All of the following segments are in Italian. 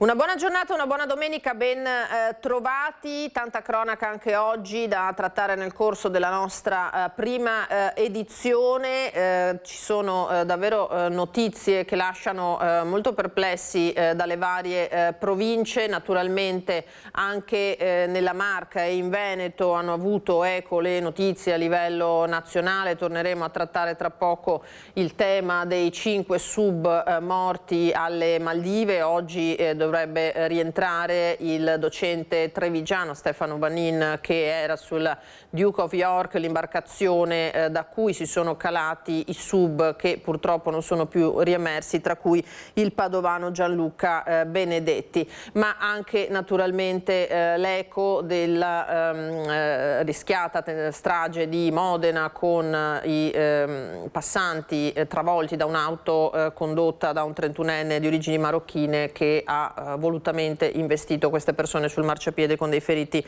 Una buona giornata, una buona domenica, ben trovati. Tanta cronaca anche oggi da trattare nel corso della nostra prima edizione. Ci sono davvero notizie che lasciano molto perplessi dalle varie province. Naturalmente anche nella Marca e in Veneto hanno avuto eco le notizie a livello nazionale. Torneremo a trattare tra poco il tema dei 5 sub morti alle Maldive. Oggi dovrebbe rientrare il docente trevigiano Stefano Vanin, che era sul Duke of York, l'imbarcazione da cui si sono calati i sub che purtroppo non sono più riemersi, tra cui il padovano Gianluca Benedetti, ma anche naturalmente l'eco della rischiata strage di Modena con i passanti travolti da un'auto condotta da un 31enne di origini marocchine che ha volutamente investito queste persone sul marciapiede con dei feriti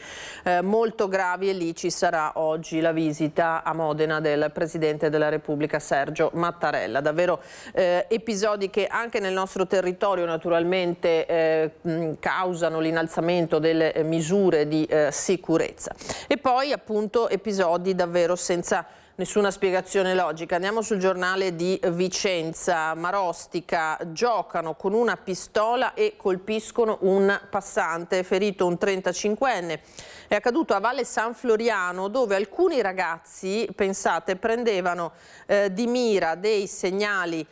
molto gravi, e lì ci sarà oggi la visita a Modena del Presidente della Repubblica Sergio Mattarella. Davvero episodi che anche nel nostro territorio naturalmente causano l'innalzamento delle misure di sicurezza. E poi appunto episodi davvero senza nessuna spiegazione logica. Andiamo sul giornale di Vicenza. Marostica, giocano con una pistola e colpiscono un passante, ferito un 35enne. È accaduto a Valle San Floriano, dove alcuni ragazzi, pensate, prendevano di mira dei segnali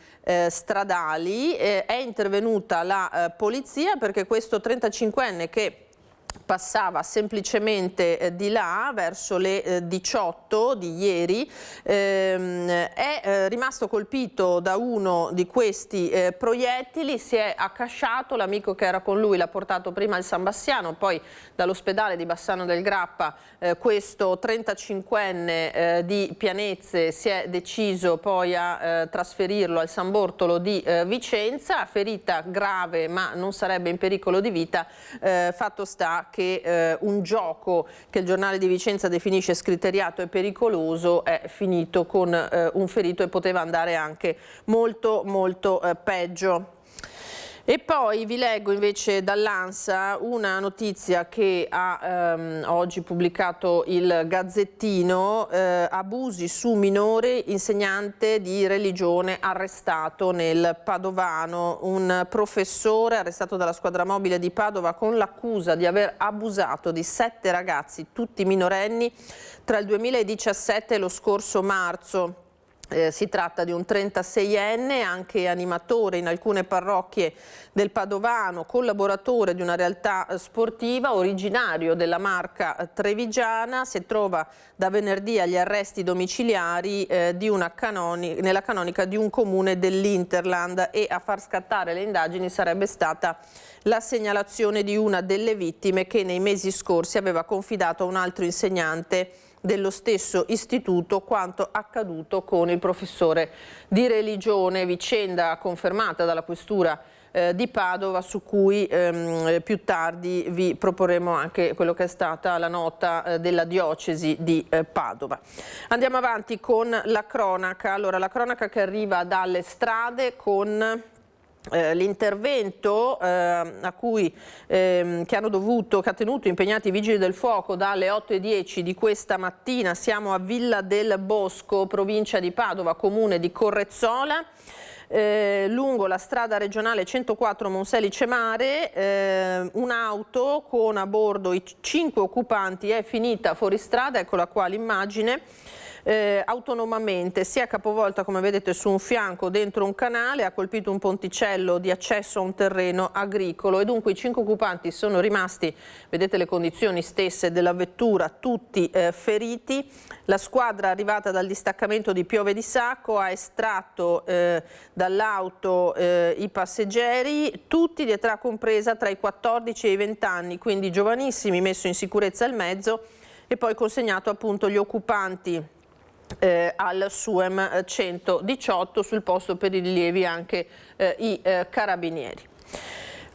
stradali. È intervenuta la polizia perché questo 35enne, che passava semplicemente di là verso le 18 di ieri, è rimasto colpito da uno di questi proiettili, si è accasciato, l'amico che era con lui l'ha portato prima al San Bassiano, poi dall'ospedale di Bassano del Grappa questo 35enne di Pianezze si è deciso poi a trasferirlo al San Bortolo di Vicenza, ferita grave ma non sarebbe in pericolo di vita. Fatto sta che un gioco che il giornale di Vicenza definisce scriteriato e pericoloso è finito con un ferito e poteva andare anche molto peggio. E poi vi leggo invece dall'ANSA una notizia che ha oggi pubblicato il Gazzettino: abusi su minore, insegnante di religione arrestato nel Padovano. Un professore arrestato dalla squadra mobile di Padova con l'accusa di aver abusato di 7 ragazzi, tutti minorenni, tra il 2017 e lo scorso marzo. Si tratta di un 36enne, anche animatore in alcune parrocchie del Padovano, collaboratore di una realtà sportiva, originario della Marca trevigiana. Si trova da venerdì agli arresti domiciliari nella canonica di un comune dell'Interland, e a far scattare le indagini sarebbe stata la segnalazione di una delle vittime, che nei mesi scorsi aveva confidato a un altro insegnante dello stesso istituto quanto accaduto con il professore di religione, vicenda confermata dalla questura di Padova, su cui più tardi vi proporremo anche quello che è stata la nota della diocesi di Padova. Andiamo avanti con la cronaca. Allora, la cronaca che arriva dalle strade con l'intervento che ha tenuto impegnati i vigili del fuoco dalle 8:10 di questa mattina. Siamo a Villa del Bosco, provincia di Padova, comune di Correzzola. Lungo la strada regionale 104 Monselice Mare, un'auto con a bordo i 5 occupanti è finita fuori strada, eccola qua l'immagine. Autonomamente si è capovolta, come vedete, su un fianco dentro un canale, ha colpito un ponticello di accesso a un terreno agricolo, e dunque i 5 occupanti sono rimasti, vedete le condizioni stesse della vettura, tutti feriti. La squadra arrivata dal distaccamento di Piove di Sacco ha estratto dall'auto i passeggeri, tutti di età compresa tra i 14 e i 20 anni, quindi giovanissimi, messo in sicurezza il mezzo e poi consegnato appunto gli occupanti al SUEM 118, sul posto per i rilievi anche i carabinieri.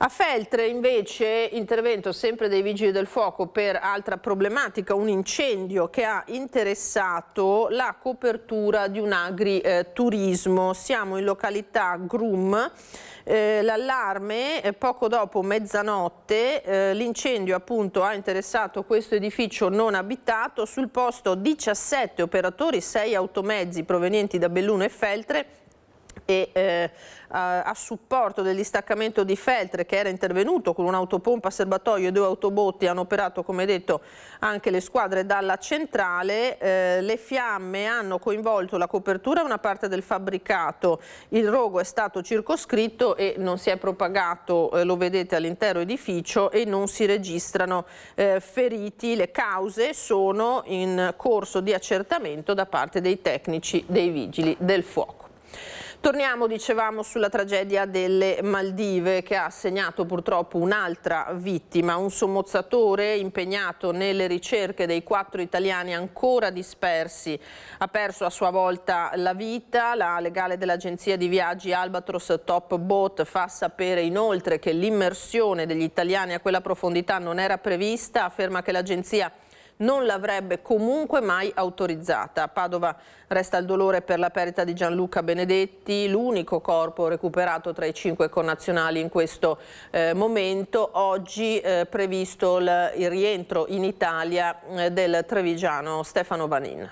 A Feltre invece intervento sempre dei Vigili del Fuoco per altra problematica, un incendio che ha interessato la copertura di un agriturismo. Siamo in località Grum, l'allarme poco dopo mezzanotte, l'incendio appunto ha interessato questo edificio non abitato, sul posto 17 operatori, 6 automezzi provenienti da Belluno e Feltre, e a supporto del distaccamento di Feltre, che era intervenuto con un'autopompa serbatoio e 2 autobotti, hanno operato come detto anche le squadre dalla centrale. Le fiamme hanno coinvolto la copertura e una parte del fabbricato, il rogo è stato circoscritto e non si è propagato, lo vedete, all'intero edificio, e non si registrano feriti. Le cause sono in corso di accertamento da parte dei tecnici dei Vigili del Fuoco. Torniamo, dicevamo, sulla tragedia delle Maldive che ha segnato purtroppo un'altra vittima, un sommozzatore impegnato nelle ricerche dei 4 italiani ancora dispersi. Ha perso a sua volta la vita. La legale dell'agenzia di viaggi Albatros Top Boat fa sapere inoltre che l'immersione degli italiani a quella profondità non era prevista, afferma che l'agenzia non l'avrebbe comunque mai autorizzata. A Padova resta il dolore per la perdita di Gianluca Benedetti, l'unico corpo recuperato tra i 5 connazionali in questo momento. Oggi previsto il rientro in Italia del trevigiano Stefano Vanin.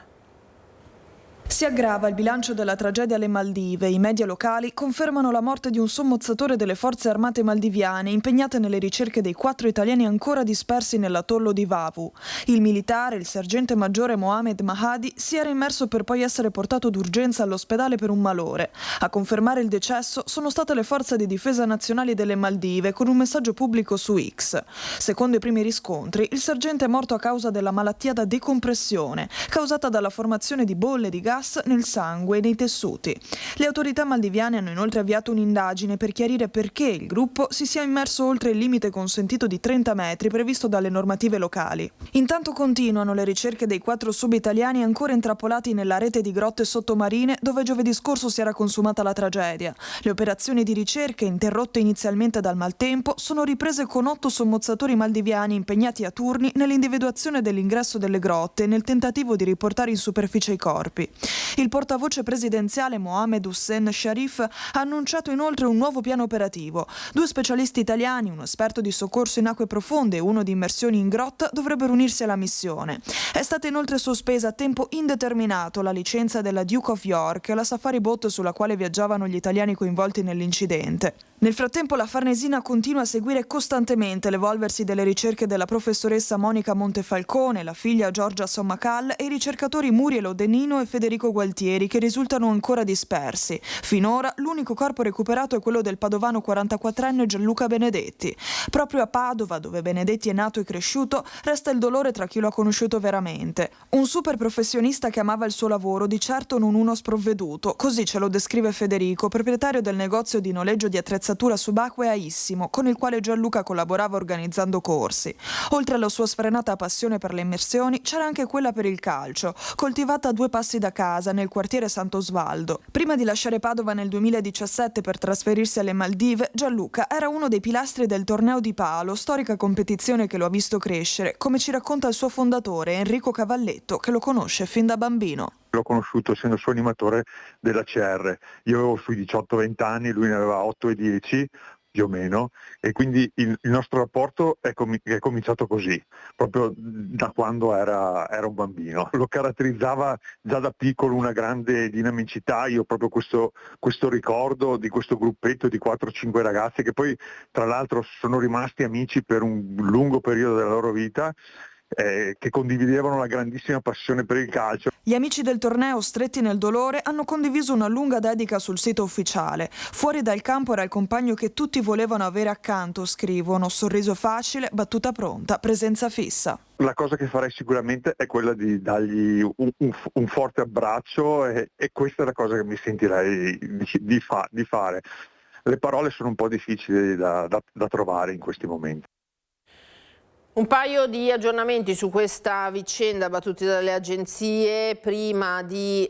Si aggrava il bilancio della tragedia alle Maldive. I media locali confermano la morte di un sommozzatore delle forze armate maldiviane impegnate nelle ricerche dei 4 italiani ancora dispersi nell'atollo di Vavu. Il militare, il sergente maggiore Mohamed Mahadi, si era immerso per poi essere portato d'urgenza all'ospedale per un malore. A confermare il decesso sono state le forze di difesa nazionali delle Maldive con un messaggio pubblico su X. Secondo i primi riscontri, il sergente è morto a causa della malattia da decompressione, causata dalla formazione di bolle di gas nel sangue e nei tessuti. Le autorità maldiviane hanno inoltre avviato un'indagine per chiarire perché il gruppo si sia immerso oltre il limite consentito di 30 metri previsto dalle normative locali. Intanto continuano le ricerche dei 4 sub-italiani ancora intrappolati nella rete di grotte sottomarine dove giovedì scorso si era consumata la tragedia. Le operazioni di ricerca, interrotte inizialmente dal maltempo, sono riprese con 8 sommozzatori maldiviani impegnati a turni nell'individuazione dell'ingresso delle grotte e nel tentativo di riportare in superficie i corpi. Il portavoce presidenziale Mohamed Hussein Sharif ha annunciato inoltre un nuovo piano operativo. 2 specialisti italiani, uno esperto di soccorso in acque profonde e uno di immersioni in grotta, dovrebbero unirsi alla missione. È stata inoltre sospesa a tempo indeterminato la licenza della Duke of York, la safari boat sulla quale viaggiavano gli italiani coinvolti nell'incidente. Nel frattempo la Farnesina continua a seguire costantemente l'evolversi delle ricerche della professoressa Monica Montefalcone, la figlia Giorgia Sommacal e i ricercatori Muriel Odenino e Federico Gualtieri, che risultano ancora dispersi. Finora l'unico corpo recuperato è quello del padovano 44enne Gianluca Benedetti. Proprio a Padova, dove Benedetti è nato e cresciuto, resta il dolore tra chi lo ha conosciuto veramente. Un super professionista che amava il suo lavoro, di certo non uno sprovveduto, così ce lo descrive Federico, proprietario del negozio di noleggio di attrezzature subacquea Issimo, con il quale Gianluca collaborava organizzando corsi. Oltre alla sua sfrenata passione per le immersioni, c'era anche quella per il calcio, coltivata a 2 passi da casa, nel quartiere Sant'Osvaldo. Prima di lasciare Padova nel 2017 per trasferirsi alle Maldive, Gianluca era uno dei pilastri del torneo di Palo, storica competizione che lo ha visto crescere, come ci racconta il suo fondatore Enrico Cavalletto, che lo conosce fin da bambino. L'ho conosciuto essendo suo animatore della CR. Io avevo sui 18-20 anni, lui ne aveva 8 e 10 più o meno, e quindi il nostro rapporto è cominciato così, proprio da quando era un bambino. Lo caratterizzava già da piccolo una grande dinamicità. Io proprio questo ricordo di questo gruppetto di 4-5 ragazzi che poi tra l'altro sono rimasti amici per un lungo periodo della loro vita, che condividevano la grandissima passione per il calcio. Gli amici del torneo, stretti nel dolore, hanno condiviso una lunga dedica sul sito ufficiale. Fuori dal campo era il compagno che tutti volevano avere accanto, scrivono: sorriso facile, battuta pronta, presenza fissa. La cosa che farei sicuramente è quella di dargli un forte abbraccio, e questa è la cosa che mi sentirei di fare. Le parole sono un po' difficili da trovare in questi momenti. Un paio di aggiornamenti su questa vicenda battuti dalle agenzie prima di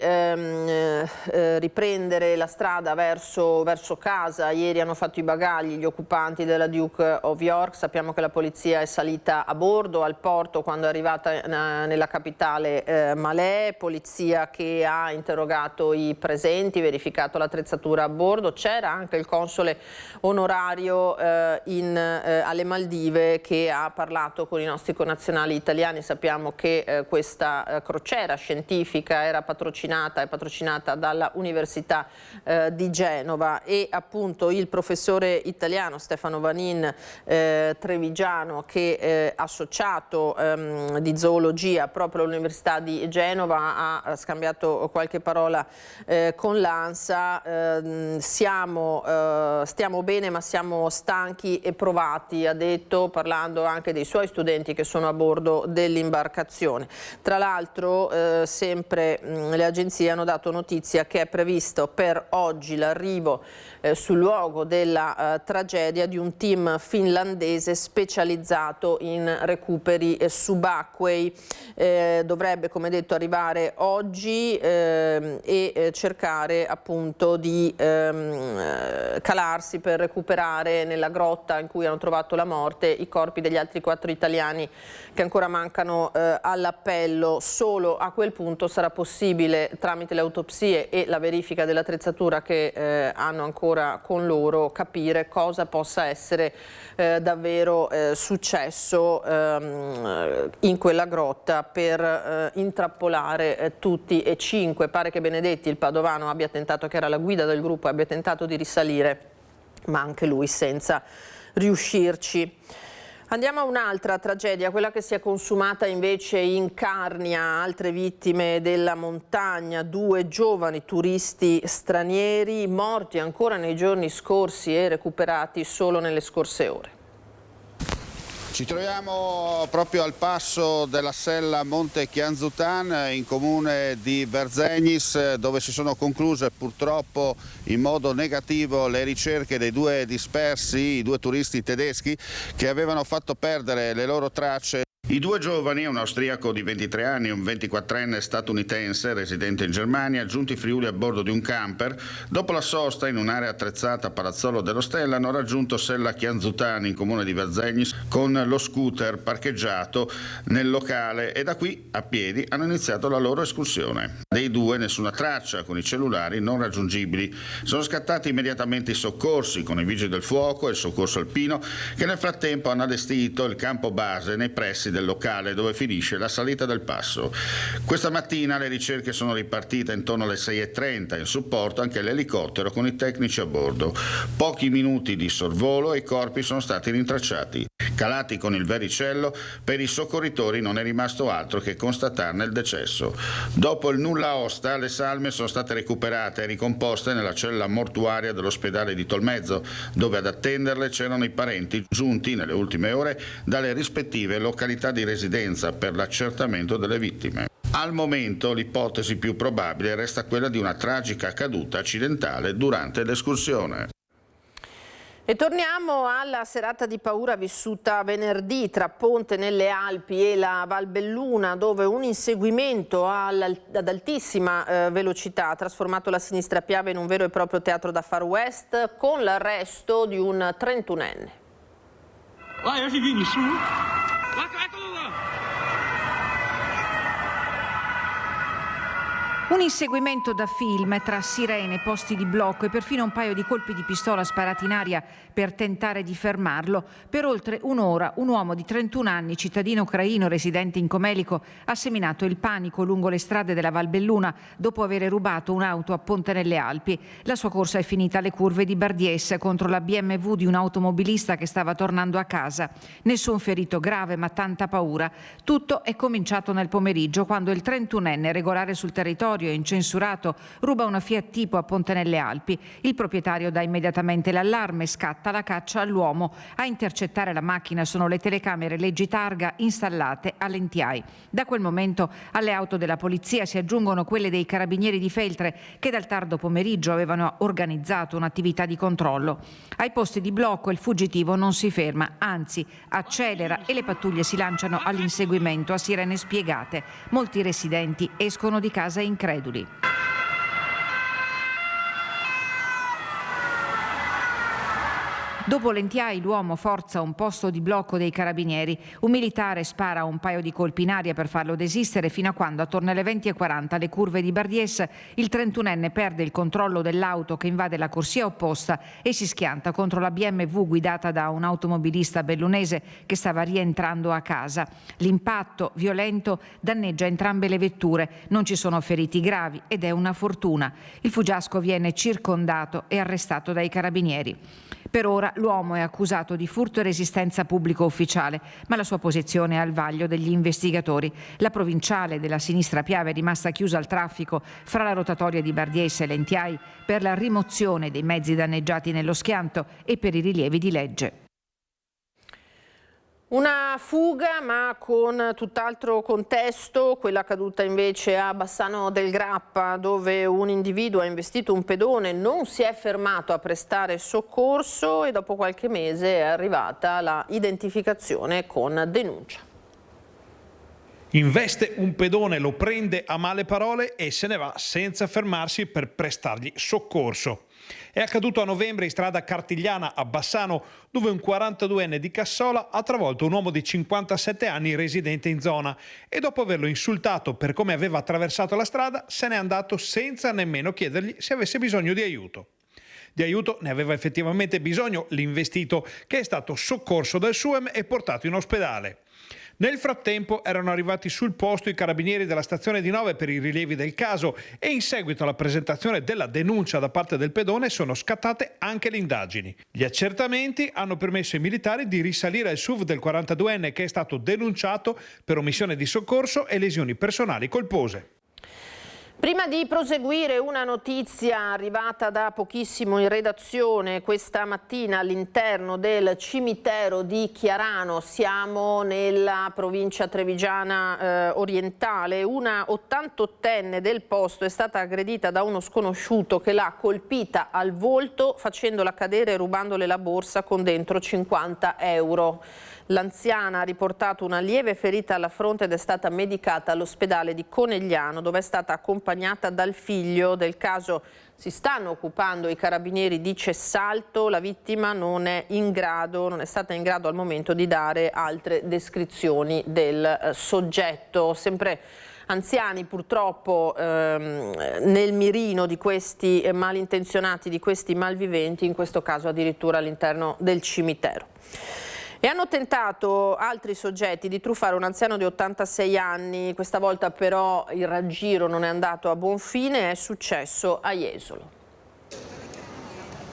riprendere la strada verso casa. Ieri hanno fatto i bagagli gli occupanti della Duke of York. Sappiamo che la polizia è salita a bordo al porto quando è arrivata nella capitale Malé, polizia che ha interrogato i presenti, verificato l'attrezzatura a bordo. C'era anche il console onorario alle Maldive che ha parlato con i nostri connazionali italiani. Sappiamo che questa crociera scientifica è patrocinata dalla Università di Genova, e appunto il professore italiano Stefano Vanin, trevigiano, che è associato di zoologia proprio all'Università di Genova, ha scambiato qualche parola con l'ANSA. Stiamo bene ma siamo stanchi e provati, ha detto, parlando anche dei suoi studenti che sono a bordo dell'imbarcazione. Tra l'altro sempre le agenzie hanno dato notizia che è previsto per oggi l'arrivo sul luogo della tragedia di un team finlandese specializzato in recuperi subacquei. Dovrebbe, come detto, arrivare oggi e cercare appunto di calarsi per recuperare nella grotta in cui hanno trovato la morte i corpi degli altri 4 italiani che ancora mancano all'appello. Solo a quel punto sarà possibile, tramite le autopsie e la verifica dell'attrezzatura che hanno ancora con loro, capire cosa possa essere davvero successo in quella grotta per intrappolare tutti e 5. Pare che Benedetti, il padovano, abbia tentato, che era la guida del gruppo, abbia tentato di risalire, ma anche lui senza riuscirci. Andiamo a un'altra tragedia, quella che si è consumata invece in Carnia, altre vittime della montagna, 2 giovani turisti stranieri morti ancora nei giorni scorsi e recuperati solo nelle scorse ore. Ci troviamo proprio al passo della sella Monte Chianzutan, in comune di Verzegnis, dove si sono concluse purtroppo in modo negativo le ricerche dei 2 dispersi, i 2 turisti tedeschi che avevano fatto perdere le loro tracce. I 2 giovani, un austriaco di 23 anni e un 24enne statunitense residente in Germania, giunti in Friuli a bordo di un camper, dopo la sosta in un'area attrezzata a Palazzolo dello Stella, hanno raggiunto Sella Chianzutan in comune di Verzegnis con lo scooter parcheggiato nel locale, e da qui a piedi hanno iniziato la loro escursione. Dei 2 nessuna traccia, con i cellulari non raggiungibili. Sono scattati immediatamente i soccorsi con i vigili del fuoco e il soccorso alpino, che nel frattempo hanno allestito il campo base nei pressi del locale dove finisce la salita del passo. Questa mattina le ricerche sono ripartite intorno alle 6:30, in supporto anche l'elicottero con i tecnici a bordo. Pochi minuti di sorvolo e i corpi sono stati rintracciati. Calati con il vericello, per i soccorritori non è rimasto altro che constatarne il decesso. Dopo il nulla osta, le salme sono state recuperate e ricomposte nella cella mortuaria dell'ospedale di Tolmezzo, dove ad attenderle c'erano i parenti giunti nelle ultime ore dalle rispettive località di residenza per l'accertamento delle vittime. Al momento l'ipotesi più probabile resta quella di una tragica caduta accidentale durante l'escursione. E torniamo alla serata di paura vissuta venerdì tra Ponte nelle Alpi e la Valbelluna, dove un inseguimento ad altissima velocità ha trasformato la Sinistra Piave in un vero e proprio teatro da Far West, con l'arresto di un 31enne. Vai, oggi vieni su. Eccolo là. Un inseguimento da film tra sirene, posti di blocco e perfino un paio di colpi di pistola sparati in aria per tentare di fermarlo. Per oltre un'ora un uomo di 31 anni, cittadino ucraino residente in Comelico, ha seminato il panico lungo le strade della Valbelluna dopo aver rubato un'auto a Ponte nelle Alpi. La sua corsa è finita alle curve di Bardies contro la BMW di un automobilista che stava tornando a casa. Nessun ferito grave, ma tanta paura. Tutto è cominciato nel pomeriggio, quando il 31enne, regolare sul territorio, rotatorio incensurato ruba una Fiat Tipo a Ponte nelle Alpi. Il proprietario dà immediatamente l'allarme, scatta la caccia all'uomo. A intercettare la macchina sono le telecamere leggi-targa installate all'NTI. Da quel momento alle auto della polizia si aggiungono quelle dei carabinieri di Feltre, che dal tardo pomeriggio avevano organizzato un'attività di controllo. Ai posti di blocco il fuggitivo non si ferma, anzi accelera e le pattuglie si lanciano all'inseguimento a sirene spiegate. Molti residenti escono di casa increduli. Dopo l'NTI l'uomo forza un posto di blocco dei carabinieri. Un militare spara un paio di colpi in aria per farlo desistere fino a quando, attorno alle 20:40, alle curve di Bardies, il 31enne perde il controllo dell'auto che invade la corsia opposta e si schianta contro la BMW guidata da un automobilista bellunese che stava rientrando a casa. L'impatto violento danneggia entrambe le vetture. Non ci sono feriti gravi ed è una fortuna. Il fuggiasco viene circondato e arrestato dai carabinieri. Per ora l'uomo è accusato di furto e resistenza pubblico ufficiale, ma la sua posizione è al vaglio degli investigatori. La provinciale della sinistra Piave è rimasta chiusa al traffico fra la rotatoria di Bardies e l'NTI per la rimozione dei mezzi danneggiati nello schianto e per i rilievi di legge. Una fuga ma con tutt'altro contesto, quella accaduta invece a Bassano del Grappa, dove un individuo ha investito un pedone, non si è fermato a prestare soccorso e dopo qualche mese è arrivata la identificazione con denuncia. Investe un pedone, lo prende a male parole e se ne va senza fermarsi per prestargli soccorso. È accaduto a novembre in strada Cartigliana a Bassano, dove un 42enne di Cassola ha travolto un uomo di 57 anni residente in zona e dopo averlo insultato per come aveva attraversato la strada se n'è andato senza nemmeno chiedergli se avesse bisogno di aiuto. Di aiuto ne aveva effettivamente bisogno l'investito, che è stato soccorso dal SUEM e portato in ospedale. Nel frattempo erano arrivati sul posto i carabinieri della stazione di Nove per i rilievi del caso e in seguito alla presentazione della denuncia da parte del pedone sono scattate anche le indagini. Gli accertamenti hanno permesso ai militari di risalire al SUV del 42enne che è stato denunciato per omissione di soccorso e lesioni personali colpose. Prima di proseguire, una notizia arrivata da pochissimo in redazione questa mattina all'interno del cimitero di Chiarano. Siamo nella provincia trevigiana orientale. Una 88enne del posto è stata aggredita da uno sconosciuto che l'ha colpita al volto facendola cadere e rubandole la borsa con dentro 50 euro. L'anziana ha riportato una lieve ferita alla fronte ed è stata medicata all'ospedale di Conegliano, dove è stata accompagnata dal figlio. Del caso si stanno occupando i carabinieri di Cessalto. La vittima non è stata in grado al momento di dare altre descrizioni del soggetto. Sempre anziani purtroppo nel mirino di questi malintenzionati, di questi malviventi, in questo caso addirittura all'interno del cimitero. E hanno tentato altri soggetti di truffare un anziano di 86 anni, questa volta però il raggiro non è andato a buon fine, è successo a Jesolo.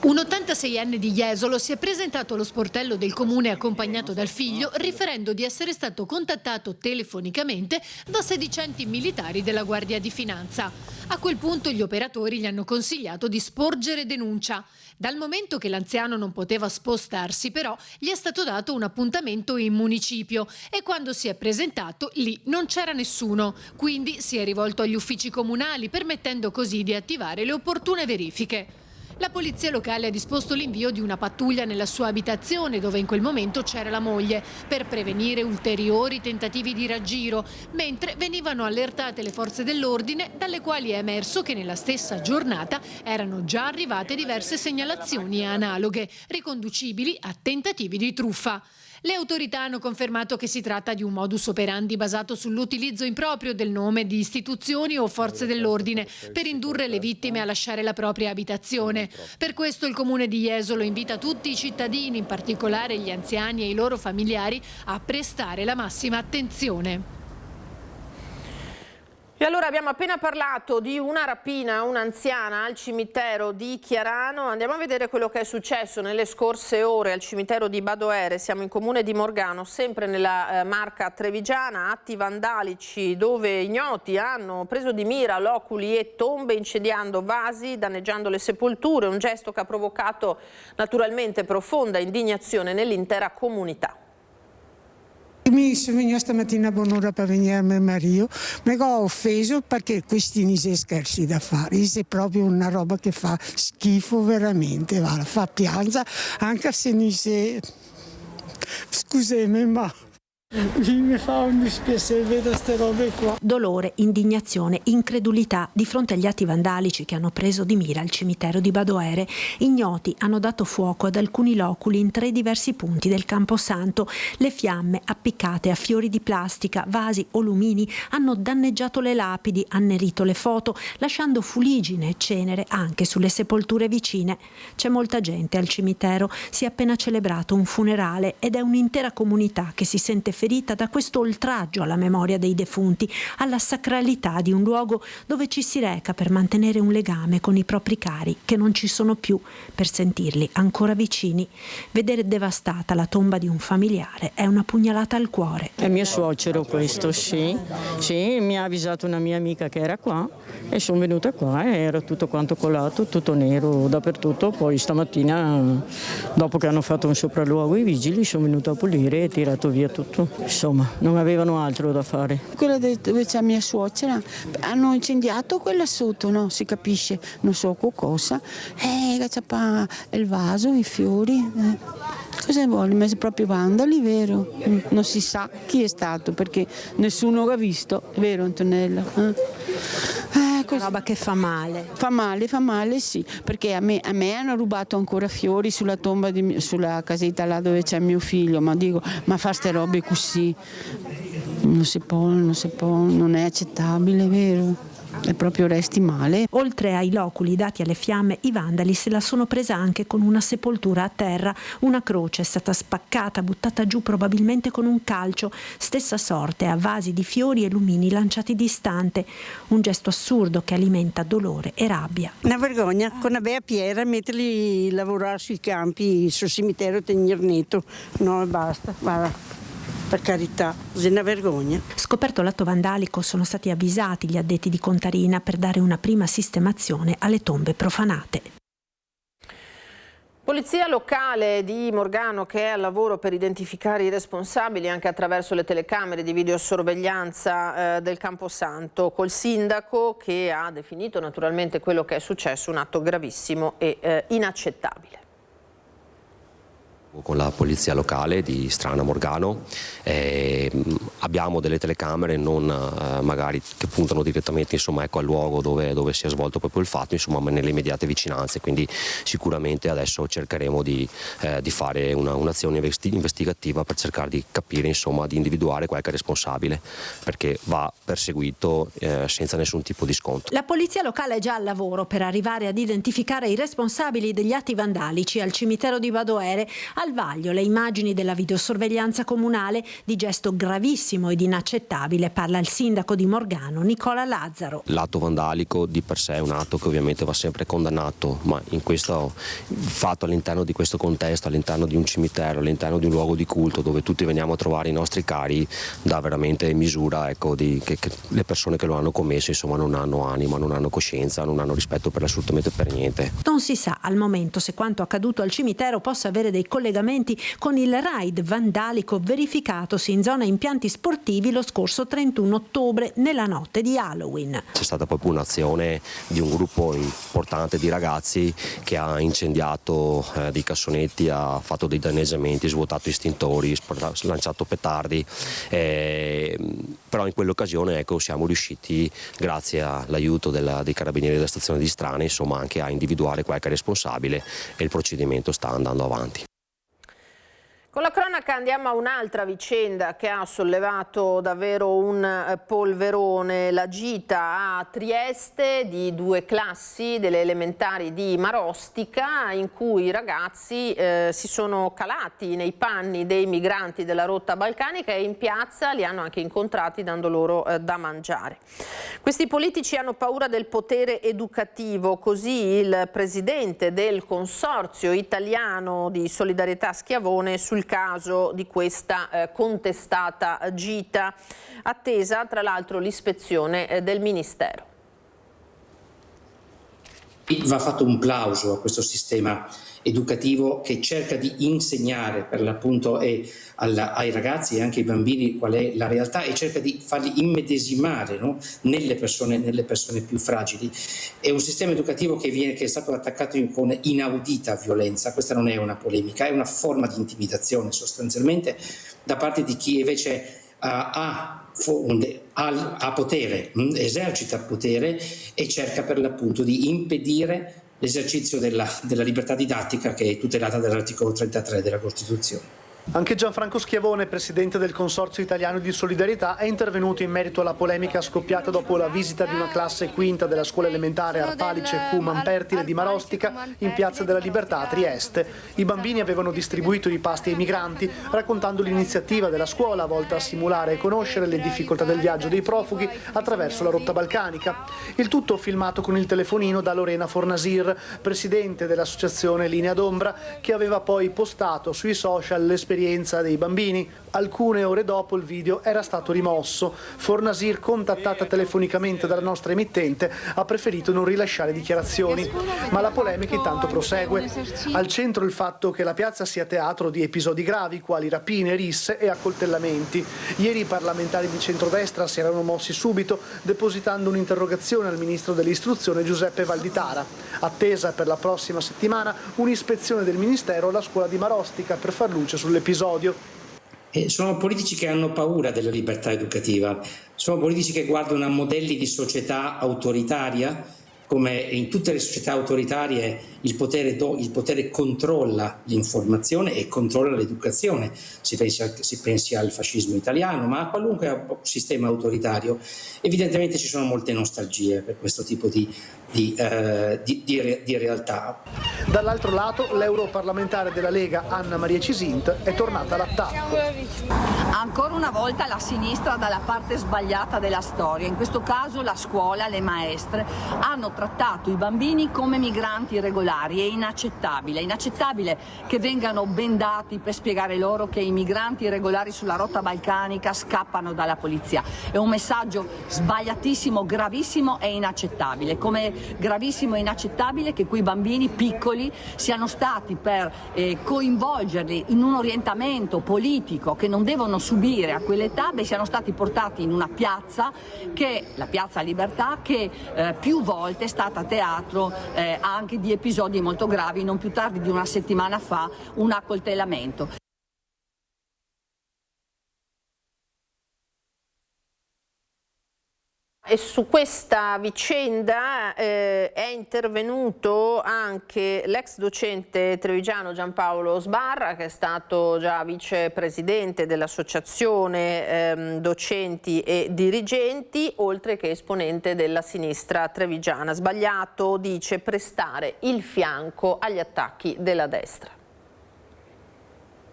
Un 86enne di Jesolo si è presentato allo sportello del comune accompagnato dal figlio, riferendo di essere stato contattato telefonicamente da sedicenti militari della Guardia di Finanza. A quel punto gli operatori gli hanno consigliato di sporgere denuncia. Dal momento che l'anziano non poteva spostarsi, però, gli è stato dato un appuntamento in municipio e quando si è presentato lì non c'era nessuno. Quindi si è rivolto agli uffici comunali, permettendo così di attivare le opportune verifiche. La polizia locale ha disposto l'invio di una pattuglia nella sua abitazione, dove in quel momento c'era la moglie, per prevenire ulteriori tentativi di raggiro, mentre venivano allertate le forze dell'ordine, dalle quali è emerso che nella stessa giornata erano già arrivate diverse segnalazioni analoghe, riconducibili a tentativi di truffa. Le autorità hanno confermato che si tratta di un modus operandi basato sull'utilizzo improprio del nome di istituzioni o forze dell'ordine per indurre le vittime a lasciare la propria abitazione. Per questo il comune di Jesolo invita tutti i cittadini, in particolare gli anziani e i loro familiari, a prestare la massima attenzione. E allora abbiamo appena parlato di una rapina a un'anziana al cimitero di Chiarano. Andiamo a vedere quello che è successo nelle scorse ore al cimitero di Badoere. Siamo in comune di Morgano, sempre nella Marca trevigiana. Atti vandalici dove ignoti hanno preso di mira loculi e tombe incendiando vasi, danneggiando le sepolture. Un gesto che ha provocato naturalmente profonda indignazione nell'intera comunità. Mi sono venuta stamattina a buon'ora per venire a mio marito, mi ho offeso perché questi non si scherzi da fare, è proprio una roba che fa schifo veramente, guarda, fa piangere, anche se non si... Scusami, ma... Mi fa un dispiacere vedere queste robe qua. Dolore, indignazione, incredulità di fronte agli atti vandalici che hanno preso di mira il cimitero di Badoere. Ignoti hanno dato fuoco ad alcuni loculi in 3 diversi punti del Camposanto. Le fiamme, appiccate a fiori di plastica, vasi o lumini, hanno danneggiato le lapidi, annerito le foto, lasciando fuligine e cenere anche sulle sepolture vicine. C'è molta gente al cimitero, si è appena celebrato un funerale ed è un'intera comunità che si sente ferita da questo oltraggio alla memoria dei defunti, alla sacralità di un luogo dove ci si reca per mantenere un legame con i propri cari che non ci sono più, per sentirli ancora vicini. Vedere devastata la tomba di un familiare è una pugnalata al cuore. È mio suocero questo, sì, mi ha avvisato una mia amica che era qua e sono venuta qua e era tutto quanto colato, tutto nero dappertutto. Poi stamattina, dopo che hanno fatto un sopralluogo i vigili, sono venuta a pulire e tirato via tutto. Insomma, non avevano altro da fare. Quella dove c'è mia suocera, hanno incendiato quella sotto, no? Si capisce, non so cosa. C'è il vaso, i fiori. Cosa vuole? Ma sono proprio vandali, vero? Non si sa chi è stato perché nessuno l'ha visto, vero Antonella? Una roba che fa male. Fa male sì, perché a me hanno rubato ancora fiori sulla tomba, sulla casetta là dove c'è mio figlio, ma dico, ma fa ste robe così, non si può, non è accettabile, vero? E proprio resti male. Oltre ai loculi dati alle fiamme, i vandali se la sono presa anche con una sepoltura a terra. Una croce è stata spaccata, buttata giù probabilmente con un calcio. Stessa sorte a vasi di fiori e lumini lanciati distante. Un gesto assurdo che alimenta dolore e rabbia. Una vergogna, con una bella Piera metterli a lavorare sui campi, sul cimitero Tegnirneto. No, e basta, guarda. Per carità, è una vergogna. Scoperto l'atto vandalico, sono stati avvisati gli addetti di Contarina per dare una prima sistemazione alle tombe profanate. Polizia locale di Morgano che è al lavoro per identificare i responsabili anche attraverso le telecamere di videosorveglianza del Camposanto, col sindaco che ha definito naturalmente quello che è successo un atto gravissimo e inaccettabile. Con la polizia locale di Strana Morgano abbiamo delle telecamere non magari che puntano direttamente al luogo dove si è svolto proprio il fatto, ma nelle immediate vicinanze, quindi sicuramente adesso cercheremo di fare un'azione investigativa per cercare di capire, di individuare qualche responsabile, perché va perseguito senza nessun tipo di sconto. La polizia locale è già al lavoro per arrivare ad identificare i responsabili degli atti vandalici al cimitero di Badoere. Al vaglio le immagini della videosorveglianza comunale. Di gesto gravissimo ed inaccettabile parla il sindaco di Morgano, Nicola Lazzaro. L'atto vandalico di per sé è un atto che ovviamente va sempre condannato, ma in questo fatto, all'interno di questo contesto, all'interno di un cimitero, all'interno di un luogo di culto dove tutti veniamo a trovare i nostri cari, dà veramente misura che le persone che lo hanno commesso non hanno anima, non hanno coscienza, non hanno rispetto per assolutamente per niente. Non si sa al momento se quanto accaduto al cimitero possa avere dei collegamenti con il raid vandalico verificatosi in zona impianti sportivi lo scorso 31 ottobre nella notte di Halloween. C'è stata proprio un'azione di un gruppo importante di ragazzi che ha incendiato dei cassonetti, ha fatto dei danneggiamenti, svuotato istintori, lanciato petardi, però in quell'occasione siamo riusciti, grazie all'aiuto dei carabinieri della stazione di Strane, anche a individuare qualche responsabile e il procedimento sta andando avanti. Con la cronaca andiamo a un'altra vicenda che ha sollevato davvero un polverone, la gita a Trieste di 2 classi delle elementari di Marostica, in cui i ragazzi si sono calati nei panni dei migranti della rotta balcanica e in piazza li hanno anche incontrati dando loro da mangiare. Questi politici hanno paura del potere educativo, così il presidente del Consorzio Italiano di Solidarietà Schiavone sul caso di questa contestata gita, attesa tra l'altro l'ispezione del Ministero. Va fatto un plauso a questo sistema educativo che cerca di insegnare per l'appunto ai ragazzi e anche ai bambini qual è la realtà e cerca di farli immedesimare, no? nelle persone più fragili. È un sistema educativo che è stato attaccato con inaudita violenza. Questa non è una polemica, è una forma di intimidazione sostanzialmente da parte di chi invece ha potere, esercita potere e cerca per l'appunto di impedire l'esercizio della libertà didattica che è tutelata dall'articolo 33 della Costituzione. Anche Gianfranco Schiavone, presidente del Consorzio Italiano di Solidarietà, è intervenuto in merito alla polemica scoppiata dopo la visita di una classe quinta della scuola elementare Arpalice Cuman Pertile di Marostica in Piazza della Libertà a Trieste. I bambini avevano distribuito i pasti ai migranti, raccontando l'iniziativa della scuola volta a simulare e conoscere le difficoltà del viaggio dei profughi attraverso la rotta balcanica. Il tutto filmato con il telefonino da Lorena Fornasir, presidente dell'associazione Linea d'Ombra, che aveva poi postato sui social l'esperienza dei bambini. Alcune ore dopo il video era stato rimosso. Fornasir, contattata telefonicamente dalla nostra emittente, ha preferito non rilasciare dichiarazioni. Ma la polemica intanto prosegue. Al centro il fatto che la piazza sia teatro di episodi gravi quali rapine, risse e accoltellamenti. Ieri i parlamentari di centrodestra si erano mossi subito, depositando un'interrogazione al ministro dell'istruzione Giuseppe Valditara. Attesa per la prossima settimana un'ispezione del ministero alla scuola di Marostica per far luce sull'episodio. Sono politici che hanno paura della libertà educativa, sono politici che guardano a modelli di società autoritaria. Come in tutte le società autoritarie il potere controlla l'informazione e controlla l'educazione. Si pensi al fascismo italiano, ma a qualunque sistema autoritario. Evidentemente ci sono molte nostalgie per questo tipo di realtà. Dall'altro lato l'europarlamentare della Lega Anna Maria Cisint è tornata all'attacco. Ancora una volta la sinistra dalla parte sbagliata della storia. In questo caso la scuola, le maestre hanno trattato i bambini come migranti irregolari. È inaccettabile che vengano bendati per spiegare loro che i migranti irregolari sulla rotta balcanica scappano dalla polizia. È un messaggio sbagliatissimo, gravissimo e inaccettabile. Come gravissimo e inaccettabile che quei bambini piccoli siano stati per coinvolgerli in un orientamento politico che non devono subire a quell'età, siano stati portati in una piazza, la Piazza Libertà, che più volte è stata teatro anche di episodi molto gravi. Non più tardi di una settimana fa un accoltellamento. E su questa vicenda è intervenuto anche l'ex docente trevigiano Giampaolo Sbarra, che è stato già vicepresidente dell'associazione docenti e dirigenti, oltre che esponente della sinistra trevigiana. Sbagliato, dice, prestare il fianco agli attacchi della destra.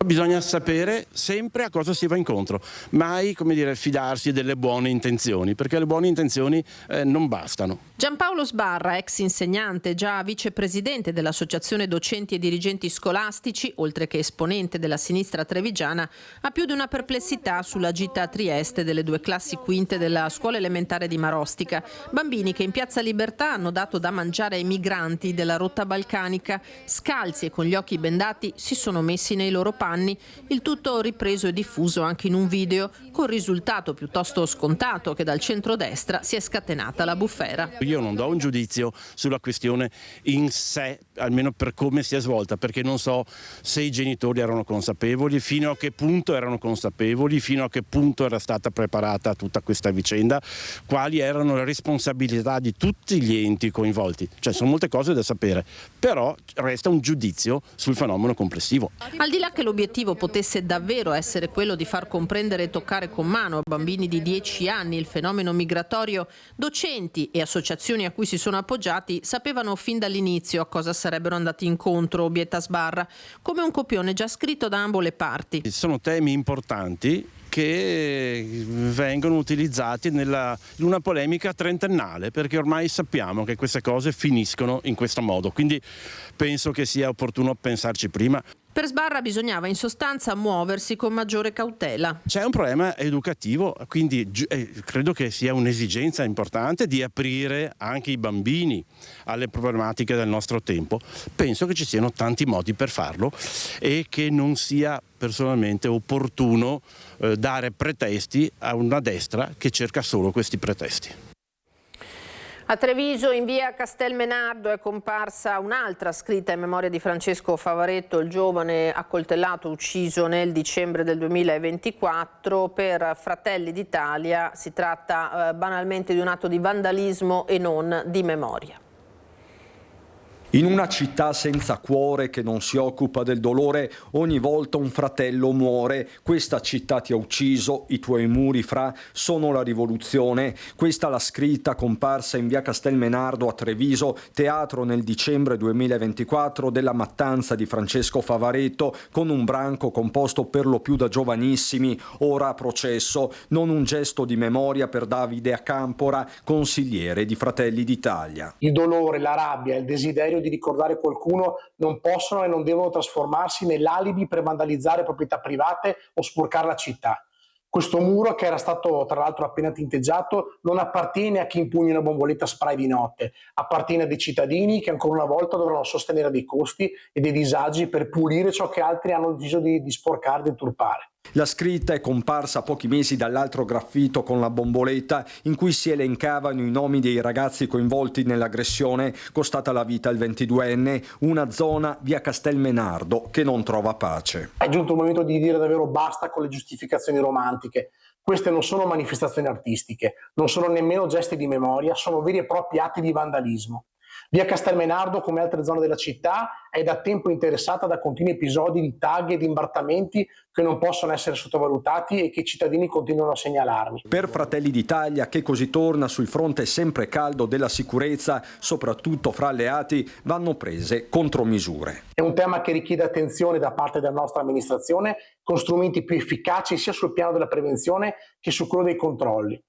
Bisogna sapere sempre a cosa si va incontro, mai, come dire, fidarsi delle buone intenzioni, perché le buone intenzioni non bastano. Giampaolo Sbarra, ex insegnante, già vicepresidente dell'Associazione Docenti e Dirigenti Scolastici, oltre che esponente della sinistra trevigiana, ha più di una perplessità sulla gita a Trieste delle 2 classi quinte della scuola elementare di Marostica. Bambini che in Piazza Libertà hanno dato da mangiare ai migranti della rotta balcanica. Scalzi e con gli occhi bendati si sono messi nei loro panni. Il tutto ripreso e diffuso anche in un video, col risultato piuttosto scontato che dal centrodestra si è scatenata la bufera. Io non do un giudizio sulla questione in sé, almeno per come si è svolta, perché non so se i genitori erano consapevoli, fino a che punto erano consapevoli, fino a che punto era stata preparata tutta questa vicenda, quali erano le responsabilità di tutti gli enti coinvolti. Cioè sono molte cose da sapere, però resta un giudizio sul fenomeno complessivo. Al di là che l'obiettivo l'obiettivo potesse davvero essere quello di far comprendere e toccare con mano a bambini di 10 anni il fenomeno migratorio, docenti e associazioni a cui si sono appoggiati sapevano fin dall'inizio a cosa sarebbero andati incontro, obietta Sbarra, come un copione già scritto da ambo le parti. Sono temi importanti che vengono utilizzati in una polemica trentennale, perché ormai sappiamo che queste cose finiscono in questo modo, quindi penso che sia opportuno pensarci prima. Per Sbarra bisognava in sostanza muoversi con maggiore cautela. C'è un problema educativo, quindi credo che sia un'esigenza importante di aprire anche i bambini alle problematiche del nostro tempo. Penso che ci siano tanti modi per farlo e che non sia personalmente opportuno dare pretesti a una destra che cerca solo questi pretesti. A Treviso, in via Castelmenardo, è comparsa un'altra scritta in memoria di Francesco Favaretto, il giovane accoltellato ucciso nel dicembre del 2024. Per Fratelli d'Italia si tratta banalmente di un atto di vandalismo e non di memoria. In una città senza cuore che non si occupa del dolore, ogni volta un fratello muore. Questa città ti ha ucciso, i tuoi muri sono la rivoluzione. Questa la scritta comparsa in via Castelmenardo a Treviso, teatro nel dicembre 2024 della mattanza di Francesco Favaretto, con un branco composto per lo più da giovanissimi, ora a processo. Non un gesto di memoria per Davide Acampora, consigliere di Fratelli d'Italia. Il dolore, la rabbia, il desiderio di ricordare qualcuno non possono e non devono trasformarsi nell'alibi per vandalizzare proprietà private o sporcare la città. Questo muro, che era stato tra l'altro appena tinteggiato, non appartiene a chi impugna una bomboletta spray di notte, appartiene a dei cittadini che ancora una volta dovranno sostenere dei costi e dei disagi per pulire ciò che altri hanno deciso di sporcare, di deturpare. La scritta è comparsa a pochi mesi dall'altro graffito con la bomboletta in cui si elencavano i nomi dei ragazzi coinvolti nell'aggressione costata la vita al 22enne, una zona via Castelmenardo che non trova pace. È giunto il momento di dire davvero basta con le giustificazioni romantiche. Queste non sono manifestazioni artistiche, non sono nemmeno gesti di memoria, sono veri e propri atti di vandalismo. Via Castelmenardo, come altre zone della città, è da tempo interessata da continui episodi di tagli e di imbartamenti che non possono essere sottovalutati e che i cittadini continuano a segnalarmi. Per Fratelli d'Italia, che così torna sul fronte sempre caldo della sicurezza, soprattutto fra alleati, vanno prese contromisure. È un tema che richiede attenzione da parte della nostra amministrazione, con strumenti più efficaci sia sul piano della prevenzione che su quello dei controlli.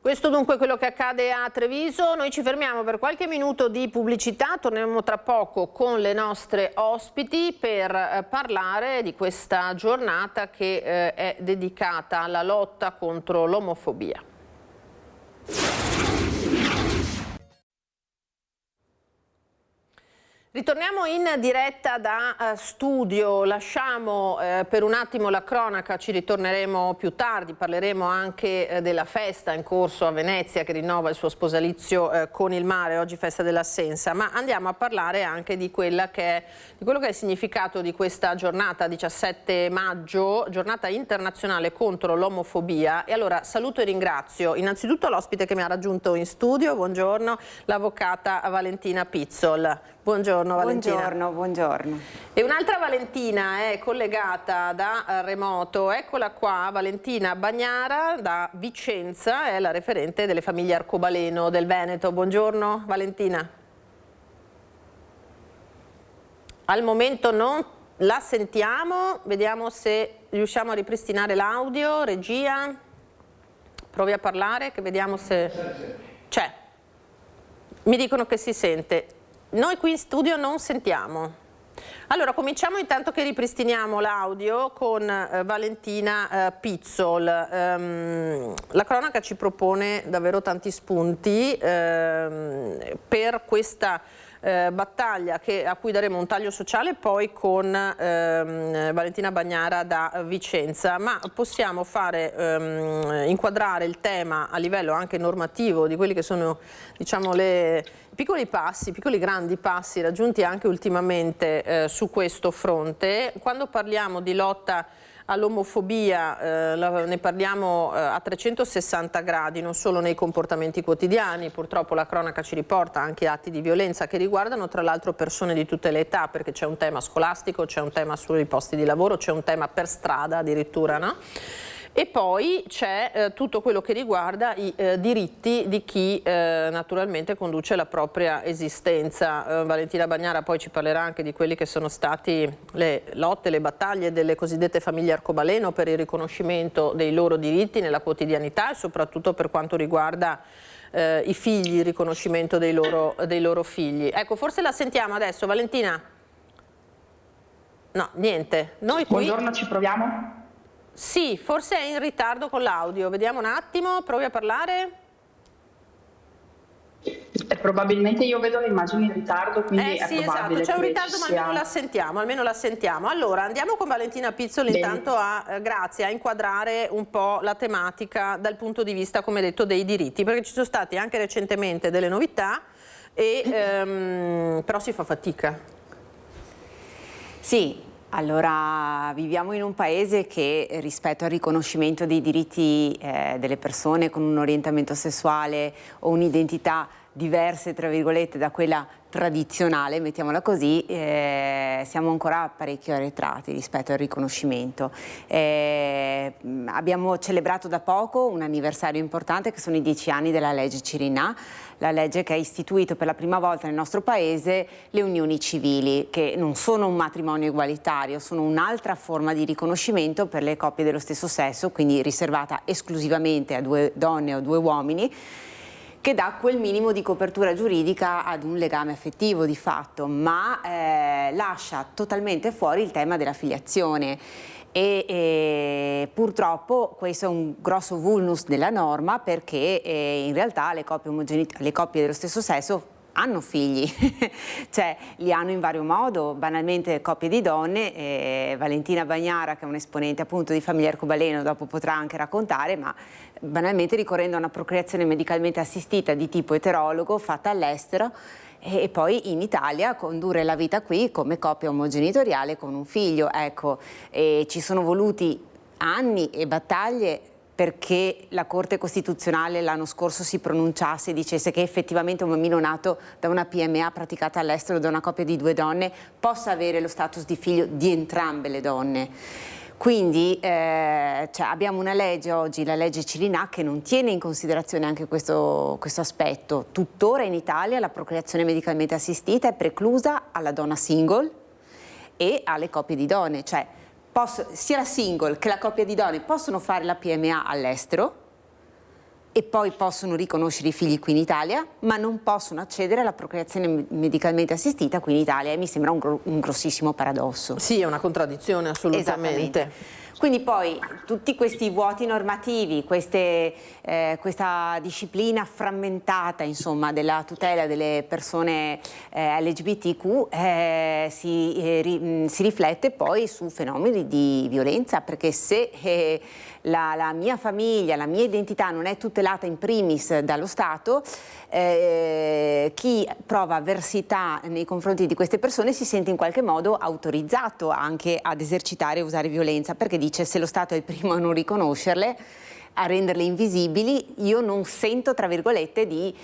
Questo dunque è quello che accade a Treviso. Noi ci fermiamo per qualche minuto di pubblicità, torneremo tra poco con le nostre ospiti per parlare di questa giornata che è dedicata alla lotta contro l'omofobia. Ritorniamo in diretta da studio, lasciamo per un attimo la cronaca, ci ritorneremo più tardi, parleremo anche della festa in corso a Venezia che rinnova il suo sposalizio con il mare, oggi festa dell'Assenza, ma andiamo a parlare anche di quello che è il significato di questa giornata, 17 maggio, giornata internazionale contro l'omofobia. E allora saluto e ringrazio innanzitutto l'ospite che mi ha raggiunto in studio, buongiorno, l'avvocata Valentina Pizzol. Buongiorno Valentina. Buongiorno. E un'altra Valentina è collegata da remoto, eccola qua, Valentina Bagnara da Vicenza, è la referente delle famiglie Arcobaleno del Veneto. Buongiorno Valentina. Al momento non la sentiamo, vediamo se riusciamo a ripristinare l'audio, regia, provi a parlare che vediamo se c'è. Mi dicono che si sente. Noi qui in studio non sentiamo. Allora cominciamo intanto che ripristiniamo l'audio con Valentina Pizzol. La cronaca ci propone davvero tanti spunti per questa battaglia a cui daremo un taglio sociale poi con Valentina Bagnara da Vicenza, ma possiamo fare inquadrare il tema a livello anche normativo di quelli che sono, diciamo, i piccoli grandi passi raggiunti anche ultimamente su questo fronte. Quando parliamo di lotta all'omofobia ne parliamo a 360 gradi, non solo nei comportamenti quotidiani, purtroppo la cronaca ci riporta anche atti di violenza che riguardano tra l'altro persone di tutte le età, perché c'è un tema scolastico, c'è un tema sui posti di lavoro, c'è un tema per strada addirittura, no? E poi c'è tutto quello che riguarda i diritti di chi naturalmente conduce la propria esistenza. Valentina Bagnara poi ci parlerà anche di quelli che sono stati le lotte, le battaglie delle cosiddette famiglie arcobaleno per il riconoscimento dei loro diritti nella quotidianità e soprattutto per quanto riguarda i figli, il riconoscimento dei loro figli. Ecco, forse la sentiamo adesso, Valentina? No, niente. Noi qui... Buongiorno, ci proviamo? Sì, forse è in ritardo con l'audio. Vediamo un attimo, provi a parlare. Probabilmente io vedo le immagini in ritardo, quindi è sì, probabile. Esatto, c'è un che ritardo ma almeno la sentiamo. Allora, andiamo con Valentina Pizzoli intanto grazie, a inquadrare un po' la tematica dal punto di vista, come detto, dei diritti, perché ci sono state anche recentemente delle novità, però si fa fatica. Sì. Allora, viviamo in un paese che rispetto al riconoscimento dei diritti delle persone con un orientamento sessuale o un'identità diverse, tra virgolette, da quella tradizionale, mettiamola così, siamo ancora parecchio arretrati rispetto al riconoscimento. Abbiamo celebrato da poco un anniversario importante che sono i 10 anni della legge Cirinnà, la legge che ha istituito per la prima volta nel nostro paese le unioni civili, che non sono un matrimonio egualitario, sono un'altra forma di riconoscimento per le coppie dello stesso sesso, quindi riservata esclusivamente a 2 donne o 2 uomini, che dà quel minimo di copertura giuridica ad un legame affettivo di fatto, ma lascia totalmente fuori il tema della filiazione. E purtroppo questo è un grosso vulnus della norma, perché in realtà le coppie dello stesso sesso hanno figli, cioè li hanno in vario modo, banalmente coppie di donne, Valentina Bagnara, che è un esponente appunto di famiglia arcobaleno, dopo potrà anche raccontare, ma banalmente ricorrendo a una procreazione medicalmente assistita di tipo eterologo fatta all'estero, e poi in Italia condurre la vita qui come coppia omogenitoriale con un figlio. Ecco, ci sono voluti anni e battaglie perché la Corte Costituzionale l'anno scorso si pronunciasse e dicesse che effettivamente un bambino nato da una PMA praticata all'estero da una coppia di 2 donne possa avere lo status di figlio di entrambe le donne. Quindi abbiamo una legge oggi, la legge Cirinnà, che non tiene in considerazione anche questo aspetto. Tuttora in Italia la procreazione medicalmente assistita è preclusa alla donna single e alle coppie di donne, cioè sia la single che la coppia di donne possono fare la PMA all'estero e poi possono riconoscere i figli qui in Italia, ma non possono accedere alla procreazione medicalmente assistita qui in Italia, e mi sembra un grossissimo paradosso. Sì, è una contraddizione assolutamente. Quindi poi tutti questi vuoti normativi, questa disciplina frammentata, insomma, della tutela delle persone LGBTQ si riflette poi su fenomeni di violenza, perché se la mia famiglia, la mia identità non è tutelata in primis dallo Stato, chi prova avversità nei confronti di queste persone si sente in qualche modo autorizzato anche ad esercitare e usare violenza, perché dice: se lo Stato è il primo a non riconoscerle, a renderle invisibili, io non sento, tra virgolette,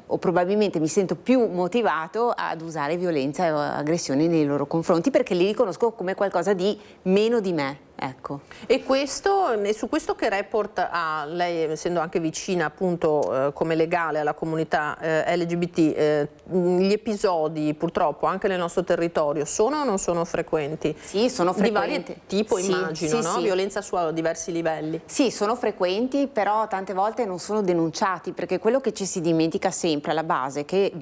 o probabilmente mi sento più motivato ad usare violenza o aggressione nei loro confronti, perché li riconosco come qualcosa di meno di me. Ecco. E su questo che report ha lei, essendo anche vicina appunto come legale alla comunità LGBT, gli episodi purtroppo anche nel nostro territorio sono o non sono frequenti? Sì, sono frequenti. Di vario tipo, sì, immagino, sì, no? Sì. Violenza su diversi livelli. Sì, sono frequenti, però tante volte non sono denunciati, perché quello che ci si dimentica sempre alla base è che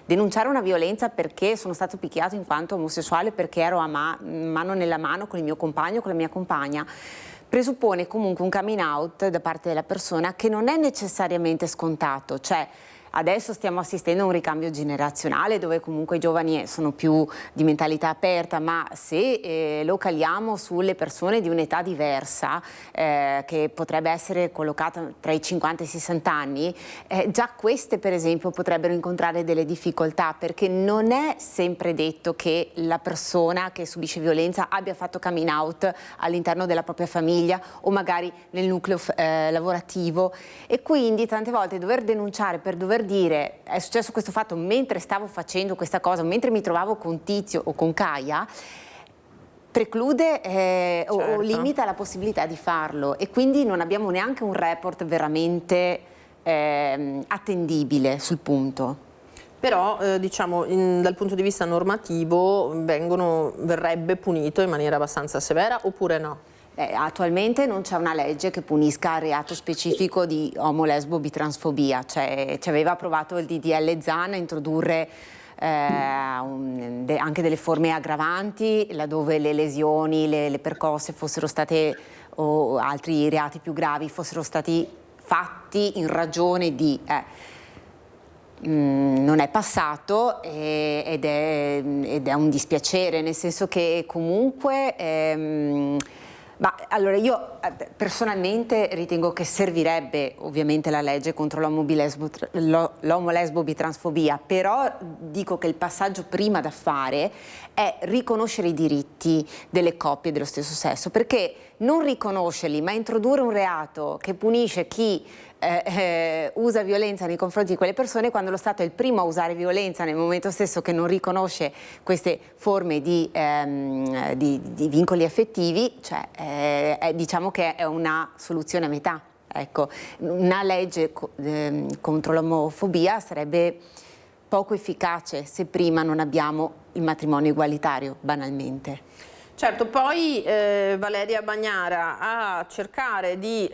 denunciare una violenza perché sono stato picchiato in quanto omosessuale, perché ero a mano nella mano con il mio compagno, con la mia compagna, presuppone comunque un coming out da parte della persona che non è necessariamente scontato, cioè Adesso stiamo assistendo a un ricambio generazionale dove comunque i giovani sono più di mentalità aperta, ma se lo caliamo sulle persone di un'età diversa, che potrebbe essere collocata tra i 50 e i 60 anni, già queste per esempio potrebbero incontrare delle difficoltà, perché non è sempre detto che la persona che subisce violenza abbia fatto coming out all'interno della propria famiglia o magari nel nucleo lavorativo, e quindi tante volte dover denunciare per dover dire è successo questo fatto mentre stavo facendo questa cosa, mentre mi trovavo con Tizio o con Caia, preclude o limita la possibilità di farlo, e quindi non abbiamo neanche un report veramente attendibile sul punto. Però diciamo dal punto di vista normativo verrebbe punito in maniera abbastanza severa oppure no? Attualmente non c'è una legge che punisca il reato specifico di omo, lesbo, bitransfobia, cioè ci aveva approvato il DDL Zan a introdurre anche delle forme aggravanti laddove le lesioni, le percosse fossero state, o altri reati più gravi fossero stati fatti in ragione di... non è passato ed è un dispiacere, nel senso che comunque... Ma allora io personalmente ritengo che servirebbe ovviamente la legge contro l'omo-lesbo-bitransfobia, però dico che il passaggio prima da fare è riconoscere i diritti delle coppie dello stesso sesso, perché non riconoscerli ma introdurre un reato che punisce chi usa violenza nei confronti di quelle persone, quando lo Stato è il primo a usare violenza nel momento stesso che non riconosce queste forme di vincoli affettivi, cioè diciamo che è una soluzione a metà. Ecco, una legge contro l'omofobia sarebbe poco efficace se prima non abbiamo il matrimonio egualitario, banalmente. Certo, poi Valeria Bagnara, a cercare di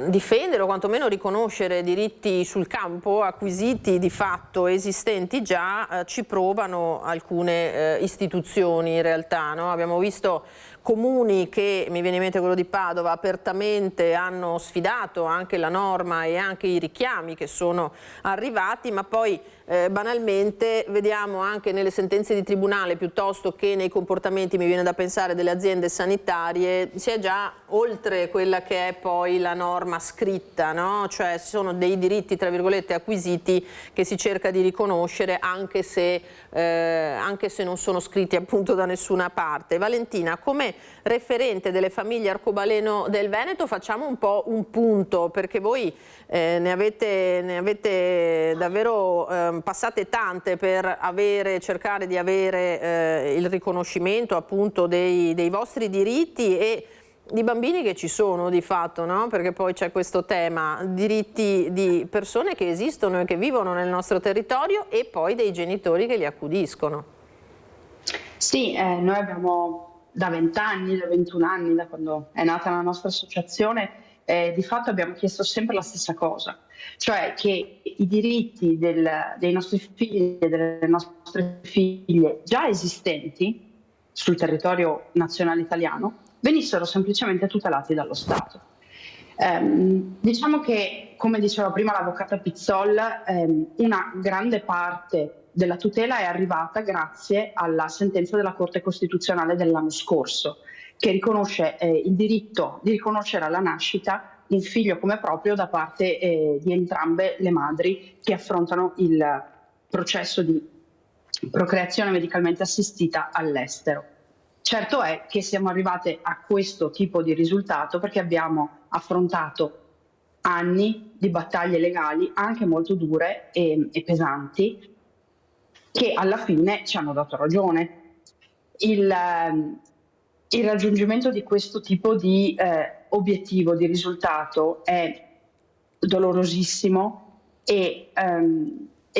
difendere o quantomeno riconoscere diritti sul campo acquisiti di fatto, esistenti già, ci provano alcune istituzioni in realtà, no? Abbiamo visto comuni che, mi viene in mente quello di Padova, apertamente hanno sfidato anche la norma e anche i richiami che sono arrivati, ma poi banalmente vediamo anche nelle sentenze di tribunale piuttosto che nei comportamenti, mi viene da pensare, delle aziende sanitarie, si è già oltre quella che è poi la norma scritta, no? Cioè ci sono dei diritti tra virgolette acquisiti che si cerca di riconoscere anche se non sono scritti appunto da nessuna parte. Valentina, come referente delle famiglie arcobaleno del Veneto facciamo un po' un punto, perché voi ne avete davvero passate tante per cercare di avere il riconoscimento appunto dei vostri diritti e di bambini che ci sono di fatto, no? Perché poi c'è questo tema, diritti di persone che esistono e che vivono nel nostro territorio e poi dei genitori che li accudiscono. Sì, noi abbiamo da 20 anni, da 21 anni, da quando è nata la nostra associazione, di fatto abbiamo chiesto sempre la stessa cosa, cioè che i diritti dei nostri figli e delle nostre figlie già esistenti sul territorio nazionale italiano venissero semplicemente tutelati dallo Stato. Diciamo che, come diceva prima l'avvocata Pizzol, una grande parte della tutela è arrivata grazie alla sentenza della Corte Costituzionale dell'anno scorso, che riconosce il diritto di riconoscere alla nascita un figlio come proprio da parte di entrambe le madri che affrontano il processo di procreazione medicalmente assistita all'estero. Certo è che siamo arrivate a questo tipo di risultato perché abbiamo affrontato anni di battaglie legali anche molto dure e pesanti, che alla fine ci hanno dato ragione. Il raggiungimento di questo tipo di obiettivo, di risultato è dolorosissimo e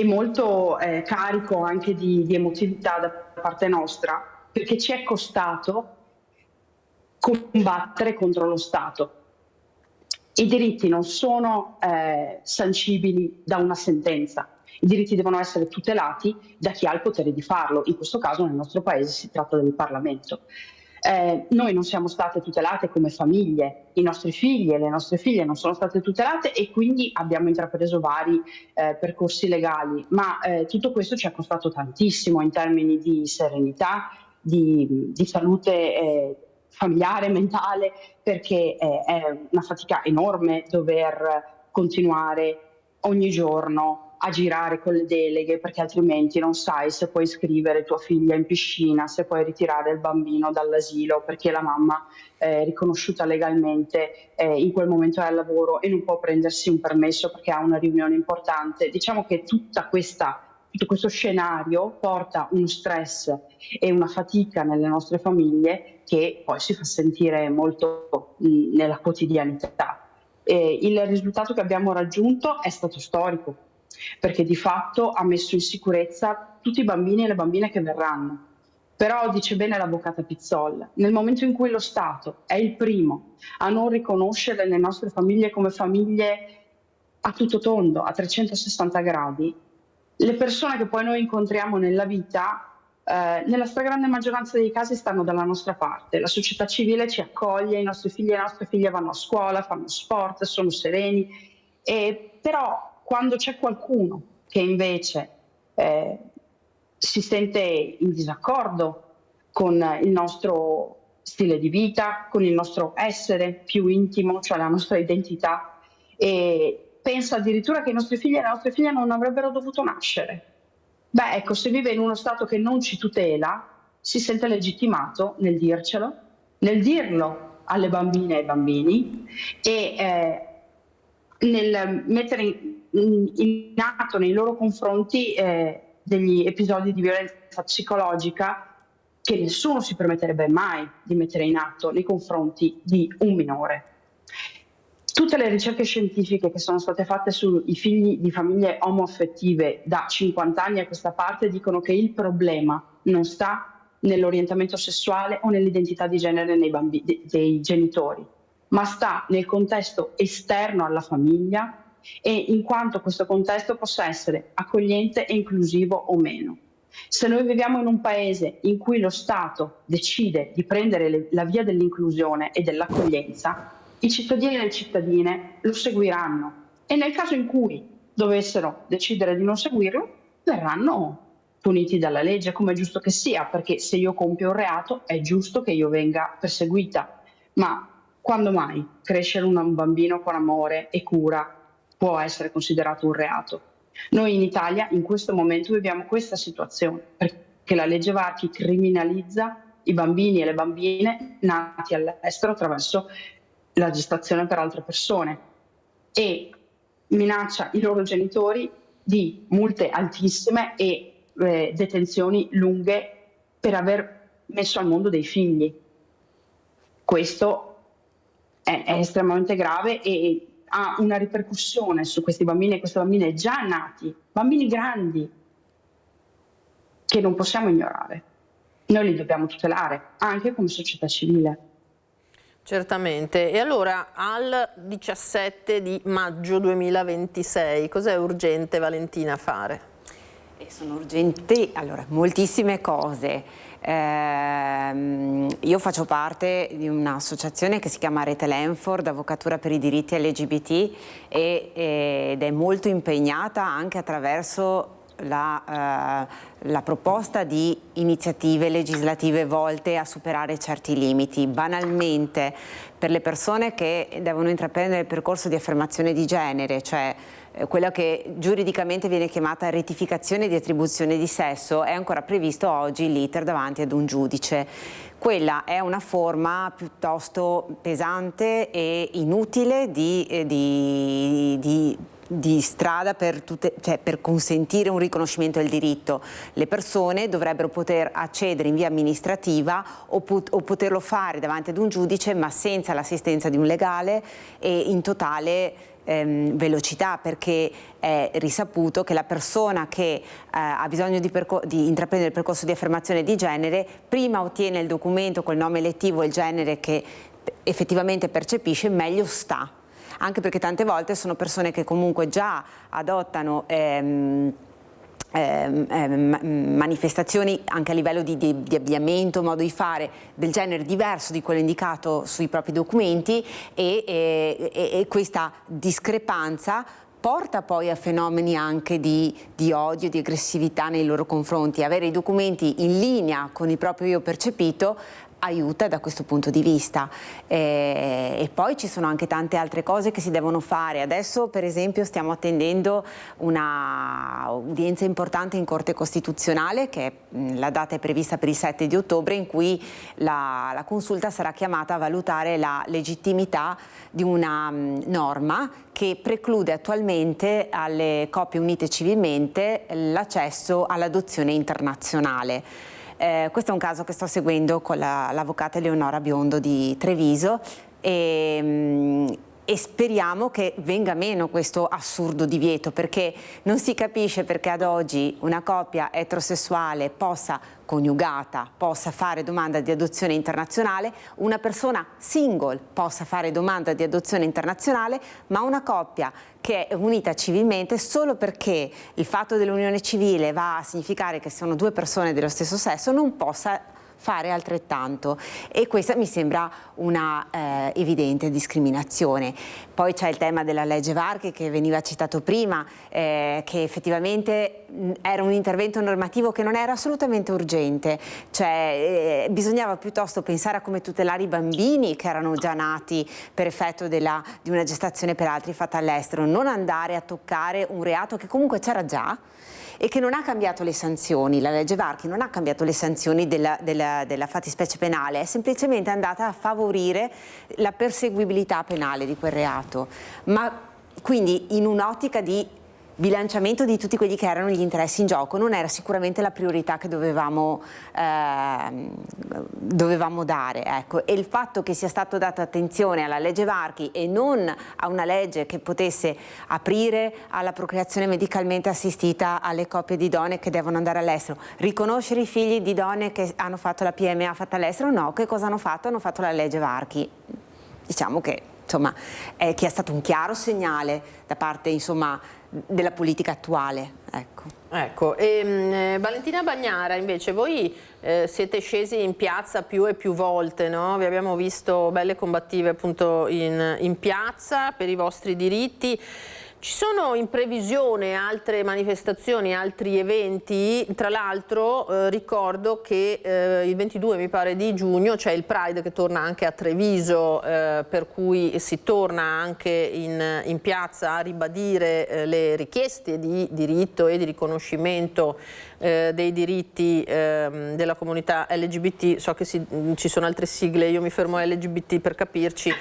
molto carico anche di emotività da parte nostra, perché ci è costato combattere contro lo Stato. I diritti non sono sancibili da una sentenza. I diritti devono essere tutelati da chi ha il potere di farlo. In questo caso nel nostro paese si tratta del Parlamento. Noi non siamo state tutelate come famiglie, i nostri figli e le nostre figlie non sono state tutelate e quindi abbiamo intrapreso vari percorsi legali, ma tutto questo ci ha costato tantissimo in termini di serenità, di salute familiare, mentale, perché è una fatica enorme dover continuare ogni giorno a girare con le deleghe, perché altrimenti non sai se puoi iscrivere tua figlia in piscina, se puoi ritirare il bambino dall'asilo perché la mamma è riconosciuta legalmente in quel momento è al lavoro e non può prendersi un permesso perché ha una riunione importante. Diciamo che tutto questo scenario porta uno stress e una fatica nelle nostre famiglie che poi si fa sentire molto nella quotidianità. Il risultato che abbiamo raggiunto è stato storico, perché di fatto ha messo in sicurezza tutti i bambini e le bambine che verranno. Però dice bene l'avvocata Pizzol, nel momento in cui lo Stato è il primo a non riconoscere le nostre famiglie come famiglie a tutto tondo, a 360 gradi, le persone che poi noi incontriamo nella vita, nella stragrande maggioranza dei casi stanno dalla nostra parte. La società civile ci accoglie, i nostri figli e le nostre figlie vanno a scuola, fanno sport, sono sereni, però quando c'è qualcuno che invece si sente in disaccordo con il nostro stile di vita, con il nostro essere più intimo, cioè la nostra identità, e pensa addirittura che i nostri figli e le nostre figlie non avrebbero dovuto nascere. Beh, ecco, se vive in uno Stato che non ci tutela, si sente legittimato nel dircelo, nel dirlo alle bambine e ai bambini e nel mettere in atto nei loro confronti degli episodi di violenza psicologica che nessuno si permetterebbe mai di mettere in atto nei confronti di un minore. Tutte le ricerche scientifiche che sono state fatte sui figli di famiglie omoaffettive da 50 anni a questa parte dicono che il problema non sta nell'orientamento sessuale o nell'identità di genere dei genitori, ma sta nel contesto esterno alla famiglia e in quanto questo contesto possa essere accogliente e inclusivo o meno. Se noi viviamo in un paese in cui lo Stato decide di prendere la via dell'inclusione e dell'accoglienza, i cittadini e le cittadine lo seguiranno e nel caso in cui dovessero decidere di non seguirlo, verranno puniti dalla legge, come è giusto che sia, perché se io compio un reato è giusto che io venga perseguita. Ma quando mai crescere un bambino con amore e cura può essere considerato un reato? Noi in Italia in questo momento viviamo questa situazione, perché la legge Varchi criminalizza i bambini e le bambine nati all'estero attraverso la gestazione per altre persone e minaccia i loro genitori di multe altissime e detenzioni lunghe per aver messo al mondo dei figli. Questo è estremamente grave e ha una ripercussione su questi bambini e queste bambine già nati, bambini grandi, che non possiamo ignorare. Noi li dobbiamo tutelare anche come società civile. Certamente. E allora al 17 di maggio 2026 cos'è urgente, Valentina, fare? Sono urgenti moltissime cose. Io faccio parte di un'associazione che si chiama Rete Lenford, Avvocatura per i diritti LGBT, ed è molto impegnata anche attraverso la proposta di iniziative legislative volte a superare certi limiti. Banalmente, per le persone che devono intraprendere il percorso di affermazione di genere, cioè quella che giuridicamente viene chiamata rettificazione di attribuzione di sesso, è ancora previsto oggi l'iter davanti ad un giudice. Quella è una forma piuttosto pesante e inutile di strada per consentire un riconoscimento del diritto. Le persone dovrebbero poter accedere in via amministrativa o poterlo fare davanti ad un giudice, ma senza l'assistenza di un legale e in totale velocità, perché è risaputo che la persona che ha bisogno di intraprendere il percorso di affermazione di genere prima ottiene il documento col nome elettivo e il genere che effettivamente percepisce, meglio sta. Anche perché tante volte sono persone che comunque già adottano manifestazioni anche a livello di abbigliamento, modo di fare del genere diverso di quello indicato sui propri documenti e questa discrepanza porta poi a fenomeni anche di odio, di aggressività nei loro confronti. Avere i documenti in linea con il proprio io percepito aiuta da questo punto di vista, e poi ci sono anche tante altre cose che si devono fare. Adesso per esempio stiamo attendendo una udienza importante in Corte Costituzionale, che la data è prevista per il 7 di ottobre, in cui la consulta sarà chiamata a valutare la legittimità di una norma che preclude attualmente alle coppie unite civilmente l'accesso all'adozione internazionale. Questo è un caso che sto seguendo con l'avvocata Eleonora Biondo di Treviso e speriamo che venga meno questo assurdo divieto, perché non si capisce perché ad oggi una coppia eterosessuale coniugata possa fare domanda di adozione internazionale, una persona single possa fare domanda di adozione internazionale, ma una coppia che è unita civilmente, solo perché il fatto dell'unione civile va a significare che sono due persone dello stesso sesso, non possa fare altrettanto, e questa mi sembra una evidente discriminazione. Poi c'è il tema della legge Varchi che veniva citato prima, che effettivamente era un intervento normativo che non era assolutamente urgente, cioè bisognava piuttosto pensare a come tutelare i bambini che erano già nati per effetto di una gestazione per altri fatta all'estero, non andare a toccare un reato che comunque c'era già e che non ha cambiato le sanzioni. La legge Varchi non ha cambiato le sanzioni della fattispecie penale, è semplicemente andata a favorire la perseguibilità penale di quel reato, ma quindi in un'ottica di bilanciamento di tutti quelli che erano gli interessi in gioco. Non era sicuramente la priorità che dovevamo dare, ecco. E il fatto che sia stato dato attenzione alla legge Varchi e non a una legge che potesse aprire alla procreazione medicalmente assistita alle coppie di donne che devono andare all'estero, riconoscere i figli di donne che hanno fatto la PMA fatta all'estero, no, che cosa hanno fatto? Hanno fatto la legge Varchi. Diciamo che insomma che è stato un chiaro segnale da parte della politica attuale. Ecco. Valentina Bagnara, invece voi siete scesi in piazza più e più volte, no? Vi abbiamo visto belle combattive appunto in piazza per i vostri diritti. Ci sono in previsione altre manifestazioni, altri eventi? Tra l'altro ricordo che il 22 mi pare di giugno c'è il Pride che torna anche a Treviso, per cui si torna anche in piazza a ribadire le richieste di diritto e di riconoscimento dei diritti della comunità LGBT. So che ci sono altre sigle, io mi fermo a LGBT per capirci.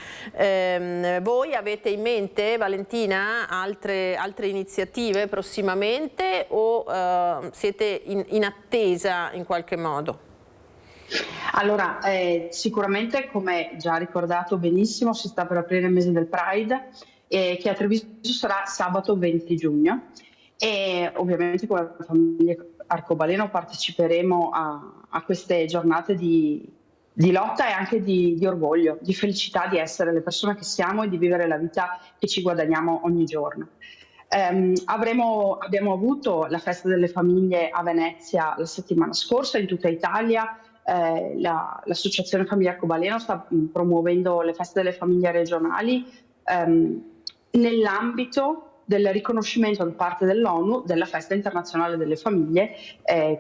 Voi avete in mente, Valentina, altre iniziative prossimamente o siete in attesa in qualche modo? Allora, sicuramente, come già ricordato benissimo, si sta per aprire il mese del Pride, che a Treviso sarà sabato 20 giugno, e ovviamente come famiglia Arcobaleno parteciperemo a queste giornate di lotta e anche di orgoglio, di felicità di essere le persone che siamo e di vivere la vita che ci guadagniamo ogni giorno. Abbiamo avuto la festa delle famiglie a Venezia la settimana scorsa in tutta Italia. L'associazione Famiglia Arcobaleno sta promuovendo le feste delle famiglie regionali nell'ambito del riconoscimento da parte dell'ONU della festa internazionale delle famiglie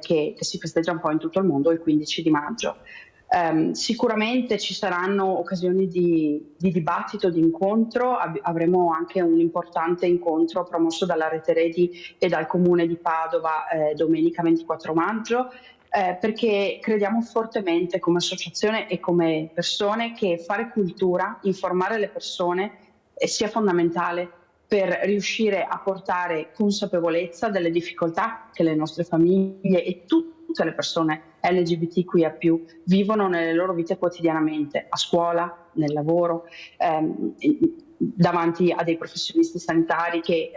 che si festeggia un po' in tutto il mondo il 15 di maggio. Sicuramente ci saranno occasioni di dibattito, di incontro. Avremo anche un importante incontro promosso dalla Rete Redi e dal Comune di Padova domenica 24 maggio, perché crediamo fortemente come associazione e come persone che fare cultura, informare le persone sia fondamentale per riuscire a portare consapevolezza delle difficoltà che le nostre famiglie e tutte le persone LGBTQIA+ vivono nelle loro vite quotidianamente, a scuola, nel lavoro, davanti a dei professionisti sanitari, che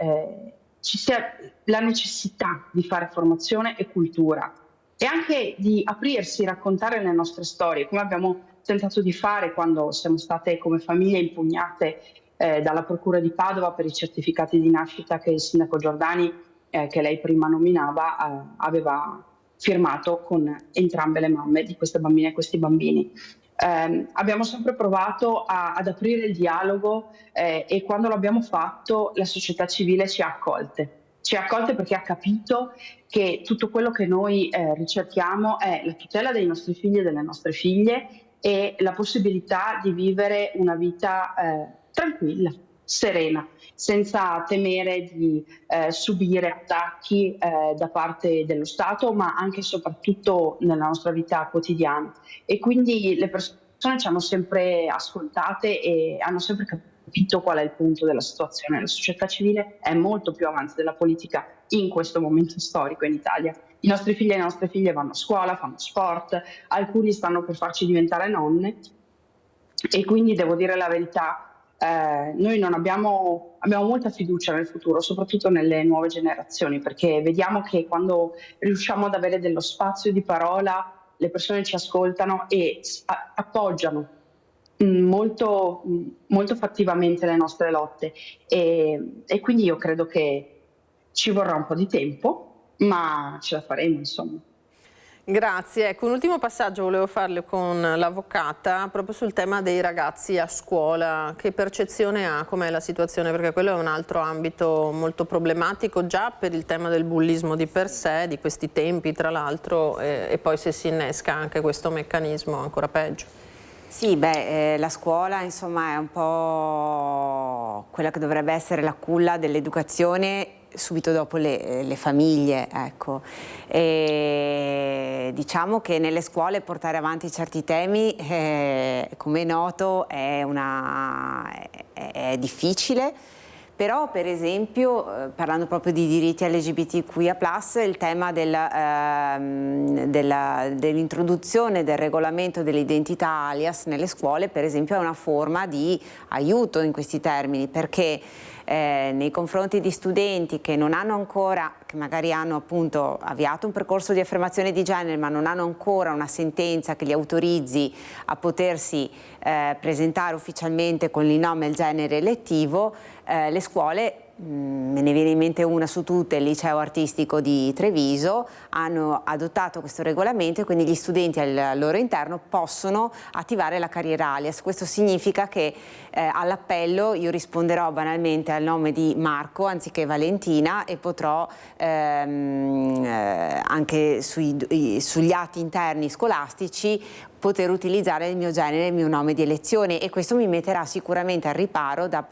ci sia la necessità di fare formazione e cultura e anche di aprirsi, raccontare le nostre storie, come abbiamo tentato di fare quando siamo state come famiglie impugnate dalla Procura di Padova per i certificati di nascita che il sindaco Giordani che lei prima nominava aveva firmato con entrambe le mamme di queste bambine e questi bambini. Abbiamo sempre provato ad aprire il dialogo e quando l'abbiamo fatto la società civile ci ha accolte. Ci ha accolte perché ha capito che tutto quello che noi ricerchiamo è la tutela dei nostri figli e delle nostre figlie e la possibilità di vivere una vita tranquilla, serena, senza temere di subire attacchi da parte dello Stato, ma anche e soprattutto nella nostra vita quotidiana. E quindi le persone ci hanno sempre ascoltate e hanno sempre capito qual è il punto della situazione. La società civile è molto più avanti della politica in questo momento storico in Italia. I nostri figli e le nostre figlie vanno a scuola, fanno sport, alcuni stanno per farci diventare nonne e quindi devo dire la verità. Noi non abbiamo molta fiducia nel futuro, soprattutto nelle nuove generazioni, perché vediamo che quando riusciamo ad avere dello spazio di parola, le persone ci ascoltano e appoggiano molto, molto fattivamente le nostre lotte e quindi io credo che ci vorrà un po' di tempo, ma ce la faremo, insomma. Grazie. Ecco, un ultimo passaggio volevo farle con l'avvocata proprio sul tema dei ragazzi a scuola. Che percezione ha? Com'è la situazione? Perché quello è un altro ambito molto problematico già per il tema del bullismo di per sé, di questi tempi tra l'altro, e poi se si innesca anche questo meccanismo ancora peggio. Sì, la scuola insomma è un po' quella che dovrebbe essere la culla dell'educazione subito dopo le famiglie, ecco. E diciamo che nelle scuole portare avanti certi temi, come è noto, è difficile. Però per esempio, parlando proprio di diritti LGBTQIA+, il tema dell'introduzione del regolamento dell'identità alias nelle scuole, per esempio, è una forma di aiuto in questi termini, perché nei confronti di studenti che non hanno ancora, che magari hanno appunto avviato un percorso di affermazione di genere ma non hanno ancora una sentenza che li autorizzi a potersi presentare ufficialmente con il nome e il genere elettivo, le scuole, me ne viene in mente una su tutte, il liceo artistico di Treviso, hanno adottato questo regolamento e quindi gli studenti al loro interno possono attivare la carriera alias. Questo significa che all'appello io risponderò banalmente al nome di Marco anziché Valentina e potrò anche sugli atti interni scolastici poter utilizzare il mio genere e il mio nome di elezione, e questo mi metterà sicuramente al riparo da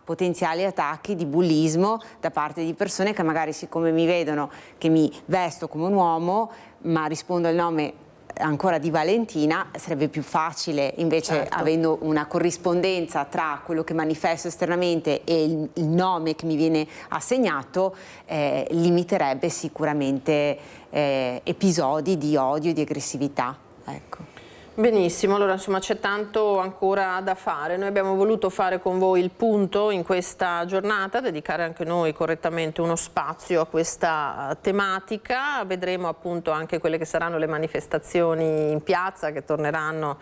potenziali attacchi di bullismo da parte di persone che magari, siccome mi vedono che mi vesto come un uomo ma rispondo al nome ancora di Valentina, sarebbe più facile invece, certo, avendo una corrispondenza tra quello che manifesto esternamente e il nome che mi viene assegnato, limiterebbe sicuramente episodi di odio e di aggressività. Ecco. Benissimo, allora insomma c'è tanto ancora da fare. Noi abbiamo voluto fare con voi il punto in questa giornata, dedicare anche noi correttamente uno spazio a questa tematica. Vedremo appunto anche quelle che saranno le manifestazioni in piazza che torneranno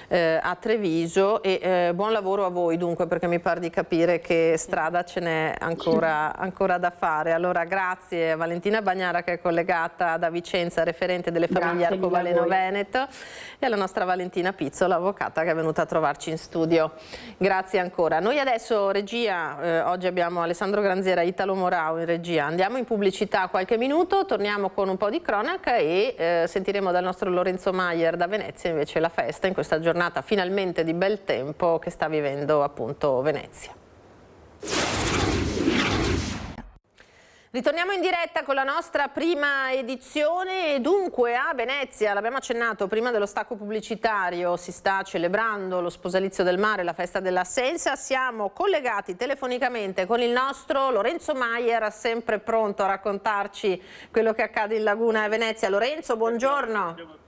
a Treviso e buon lavoro a voi dunque, perché mi pare di capire che strada ce n'è ancora da fare. Allora grazie a Valentina Bagnara che è collegata da Vicenza, referente delle famiglie Arcobaleno Veneto, e alla nostra Valentina Pizzo, avvocata che è venuta a trovarci in studio. Grazie ancora. Noi adesso, regia, oggi abbiamo Alessandro Granziera, Italo Morao in regia. Andiamo in pubblicità qualche minuto, torniamo con un po' di cronaca e sentiremo dal nostro Lorenzo Maier da Venezia invece la festa in questa giornata finalmente di bel tempo che sta vivendo appunto Venezia. Ritorniamo in diretta con la nostra prima edizione e dunque a Venezia, l'abbiamo accennato prima dello stacco pubblicitario, si sta celebrando lo sposalizio del mare, la festa dell'Assenza. Siamo collegati telefonicamente con il nostro Lorenzo Maier, sempre pronto a raccontarci quello che accade in Laguna e Venezia. Lorenzo, buongiorno.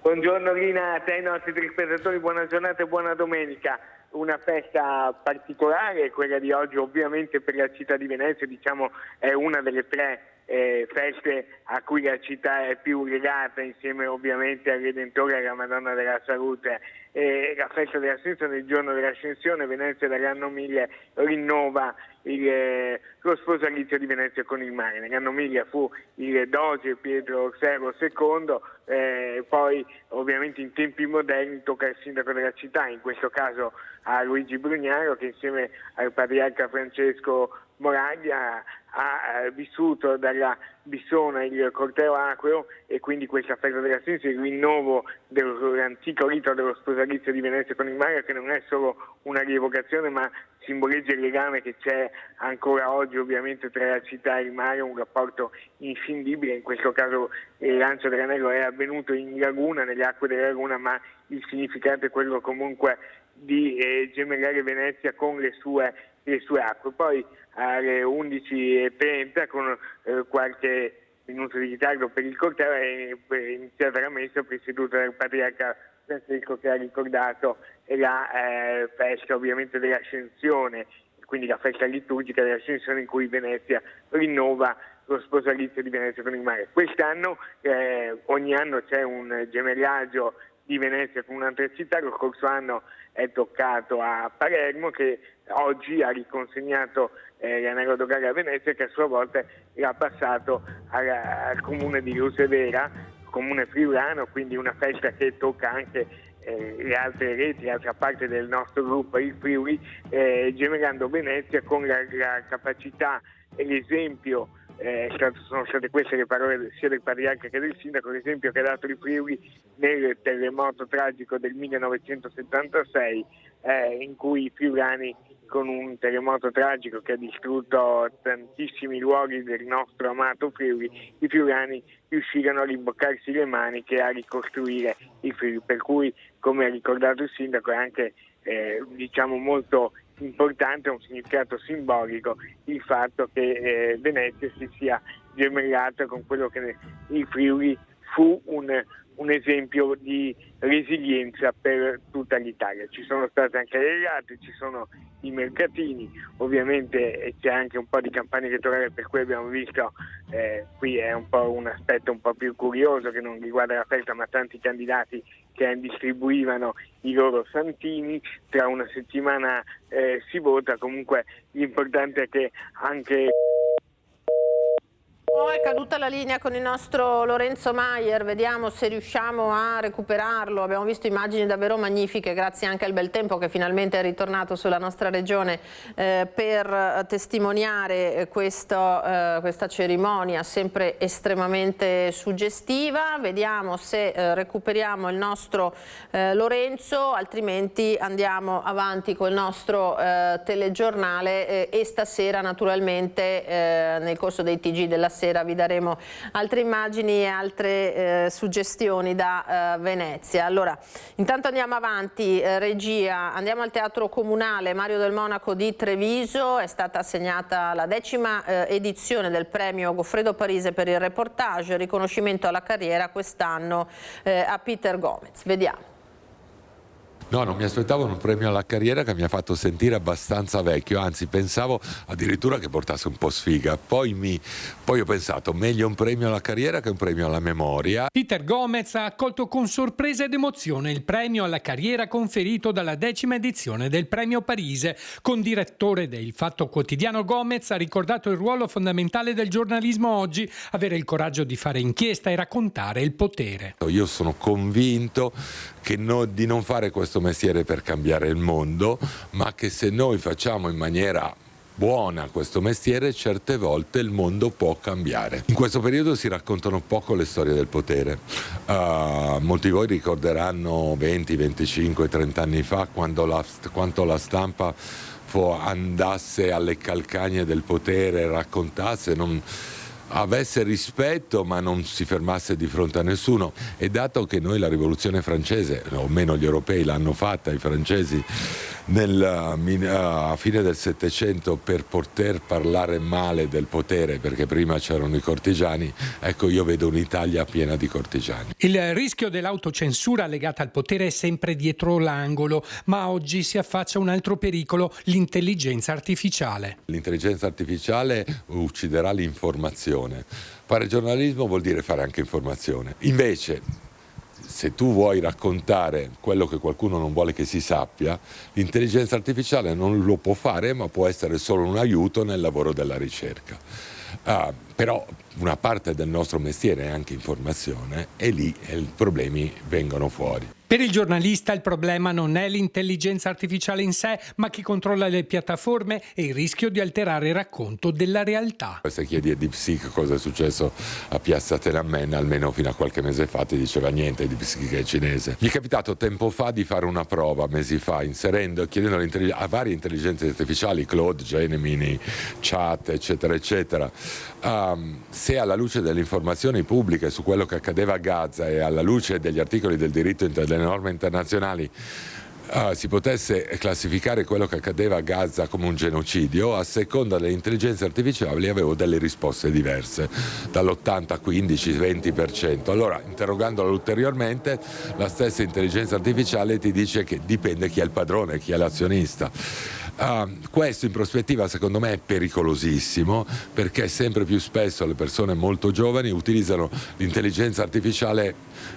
Buongiorno Lina, a te e ai nostri telespettatori, buona giornata e buona domenica. Una festa particolare, quella di oggi ovviamente per la città di Venezia, diciamo è una delle tre feste a cui la città è più legata, insieme ovviamente al Redentore e alla Madonna della Salute. La festa dell'Ascensione, il giorno dell'Ascensione, Venezia dall'anno 1000 rinnova lo sposalizio di Venezia con il mare. Nell'anno 1000 fu il doge Pietro II, poi ovviamente in tempi moderni tocca al sindaco della città, in questo caso a Luigi Brugnaro, che insieme al patriarca Francesco Moraglia ha vissuto dalla Bissona il corteo acqueo, e quindi questa festa dell'Ascensione, il rinnovo dell'antico rito dello sposalizio di Venezia con il mare, che non è solo una rievocazione ma simboleggia il legame che c'è ancora oggi ovviamente tra la città e il mare, un rapporto inscindibile. In questo caso il lancio dell'anello è avvenuto in laguna, nelle acque della laguna, ma il significato è quello comunque di gemellare Venezia con le sue acque. Poi alle 11:30, con qualche minuto di ritardo per il corteo, è iniziata la messa presieduta dal patriarca Francesco, che ha ricordato la festa ovviamente dell'Ascensione, quindi la festa liturgica dell'Ascensione, in cui Venezia rinnova lo sposalizio di Venezia con il mare. Quest'anno, ogni anno c'è un gemellaggio di Venezia con un'altra città. Lo scorso anno è toccato a Palermo, che oggi ha riconsegnato l'anello dogale a Venezia, che a sua volta l'ha passato al comune di Lucevera, comune friulano, quindi una festa che tocca anche le altre reti, l'altra parte del nostro gruppo, il Friuli, gemellando Venezia con la capacità e l'esempio. Sono state queste le parole sia del patriarca che del sindaco, l'esempio che ha dato il Friuli nel terremoto tragico del 1976, in cui i friulani, con un terremoto tragico che ha distrutto tantissimi luoghi del nostro amato Friuli, i friulani riuscirono a rimboccarsi le maniche e a ricostruire il Friuli, per cui, come ha ricordato il sindaco, è anche molto importante, un significato simbolico, il fatto che Venezia si sia gemellata con quello che il Friuli fu un esempio di resilienza per tutta l'Italia. Ci sono state anche le regate, ci sono i mercatini, ovviamente c'è anche un po' di campagna elettorale, per cui abbiamo visto, qui è un po' un aspetto un po' più curioso che non riguarda la festa, ma tanti candidati che distribuivano i loro santini. Tra una settimana si vota, comunque l'importante è che anche... È caduta la linea con il nostro Lorenzo Maier, vediamo se riusciamo a recuperarlo. Abbiamo visto immagini davvero magnifiche, grazie anche al bel tempo che finalmente è ritornato sulla nostra regione per testimoniare questa cerimonia sempre estremamente suggestiva. Vediamo se recuperiamo il nostro Lorenzo, altrimenti andiamo avanti col nostro telegiornale e stasera naturalmente nel corso dei TG della sera vi daremo altre immagini e altre suggestioni da Venezia. Allora, intanto andiamo avanti, regia, andiamo al Teatro Comunale Mario del Monaco di Treviso. È stata assegnata la 10ª edizione del premio Goffredo Parise per il reportage, riconoscimento alla carriera quest'anno a Peter Gomez. Vediamo. No, non mi aspettavo un premio alla carriera che mi ha fatto sentire abbastanza vecchio, anzi pensavo addirittura che portasse un po' sfiga. Poi ho pensato, meglio un premio alla carriera che un premio alla memoria. Peter Gomez ha accolto con sorpresa ed emozione il premio alla carriera conferito dalla 10ª edizione del premio Parise. Condirettore del Fatto Quotidiano, Gomez ha ricordato il ruolo fondamentale del giornalismo oggi, avere il coraggio di fare inchiesta e raccontare il potere. Io sono convinto di non fare questo mestiere per cambiare il mondo, ma che se noi facciamo in maniera buona questo mestiere, certe volte il mondo può cambiare. In questo periodo si raccontano poco le storie del potere. Molti di voi ricorderanno 20, 25, 30 anni fa quanto la stampa andasse alle calcagna del potere, raccontasse, avesse rispetto ma non si fermasse di fronte a nessuno. E dato che noi la rivoluzione francese, o meno gli europei l'hanno fatta, i francesi a fine del Settecento per poter parlare male del potere, perché prima c'erano i cortigiani, ecco, io vedo un'Italia piena di cortigiani. Il rischio dell'autocensura legata al potere è sempre dietro l'angolo, ma oggi si affaccia un altro pericolo, l'intelligenza artificiale. L'intelligenza artificiale ucciderà l'informazione. Fare giornalismo vuol dire fare anche informazione. Invece, se tu vuoi raccontare quello che qualcuno non vuole che si sappia, l'intelligenza artificiale non lo può fare, ma può essere solo un aiuto nel lavoro della ricerca. Però una parte del nostro mestiere è anche informazione e lì i problemi vengono fuori. Per il giornalista il problema non è l'intelligenza artificiale in sé, ma chi controlla le piattaforme e il rischio di alterare il racconto della realtà. Se chiedi a DeepSeek cosa è successo a Piazza Tiananmen, almeno fino a qualche mese fa ti diceva niente, DeepSeek è cinese. Mi è capitato tempo fa di fare una prova, mesi fa, chiedendo a varie intelligenze artificiali, Claude, Gemini, Chat, eccetera, eccetera, se alla luce delle informazioni pubbliche su quello che accadeva a Gaza e alla luce degli articoli del diritto delle norme internazionali si potesse classificare quello che accadeva a Gaza come un genocidio, a seconda delle intelligenze artificiali avevo delle risposte diverse, dall'80, 15, 20%. Allora, interrogandola ulteriormente, la stessa intelligenza artificiale ti dice che dipende chi è il padrone, chi è l'azionista. Questo in prospettiva secondo me è pericolosissimo, perché sempre più spesso le persone molto giovani utilizzano l'intelligenza artificiale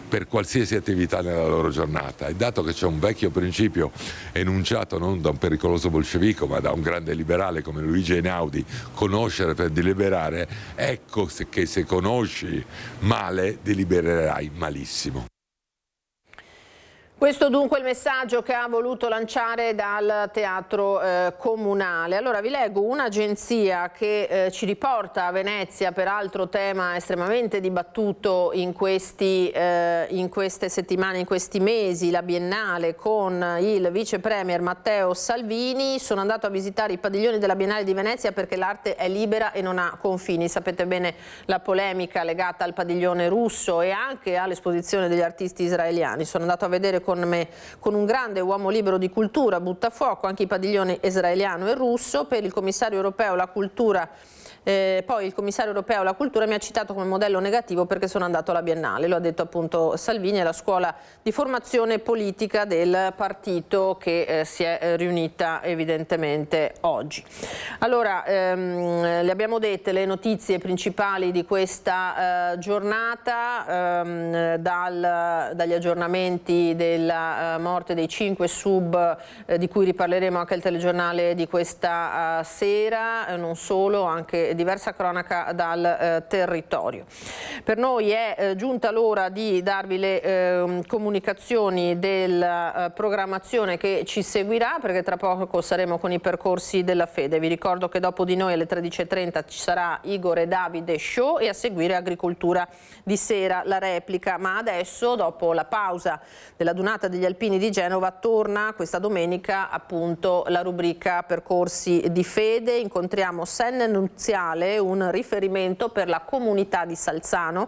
per qualsiasi attività nella loro giornata, e dato che c'è un vecchio principio enunciato non da un pericoloso bolscevico ma da un grande liberale come Luigi Einaudi, conoscere per deliberare, ecco che se conosci male delibererai malissimo. Questo dunque è il messaggio che ha voluto lanciare dal Teatro Comunale. Allora vi leggo un'agenzia che ci riporta a Venezia, peraltro tema estremamente dibattuto in queste settimane, in questi mesi, la Biennale con il vice premier Matteo Salvini. Sono andato a visitare i padiglioni della Biennale di Venezia perché l'arte è libera e non ha confini. Sapete bene la polemica legata al padiglione russo e anche all'esposizione degli artisti israeliani. Sono andato a vedere con un grande uomo libero di cultura, buttafuoco anche i padiglioni israeliano e russo. Per il commissario europeo alla cultura poi il commissario europeo alla cultura mi ha citato come modello negativo perché sono andato alla Biennale, lo ha detto appunto Salvini, è la scuola di formazione politica del partito che si è riunita evidentemente oggi. Allora, le abbiamo dette le notizie principali di questa giornata, dagli aggiornamenti della morte dei 5 sub di cui riparleremo anche al telegiornale di questa sera, non solo, anche diversa cronaca dal territorio. Per noi è giunta l'ora di darvi le comunicazioni della programmazione che ci seguirà, perché tra poco saremo con i percorsi della fede. Vi ricordo che dopo di noi alle 13:30 ci sarà Igor e Davide Show e a seguire Agricoltura di sera, la replica. Ma adesso, dopo la pausa della Dunata degli Alpini di Genova, torna questa domenica appunto la rubrica Percorsi di fede. Incontriamo Senne Nunziale, un riferimento per la comunità di Salzano,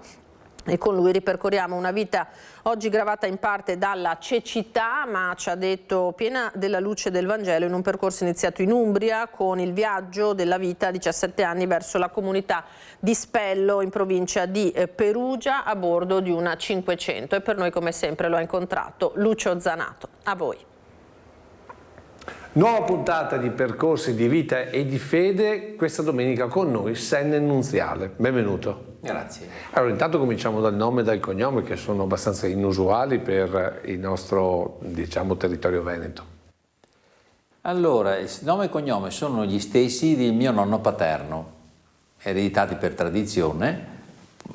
e con lui ripercorriamo una vita oggi gravata in parte dalla cecità, ma ci ha detto piena della luce del Vangelo, in un percorso iniziato in Umbria con il viaggio della vita a 17 anni verso la comunità di Spello in provincia di Perugia a bordo di una 500, e per noi come sempre lo ha incontrato Lucio Zanato. A voi. Nuova puntata di Percorsi di vita e di fede, questa domenica con noi Senne Nunziale. Benvenuto. Grazie. Allora, intanto cominciamo dal nome e dal cognome, che sono abbastanza inusuali per il nostro, diciamo, territorio veneto. Allora, il nome e cognome sono gli stessi del mio nonno paterno, ereditati per tradizione.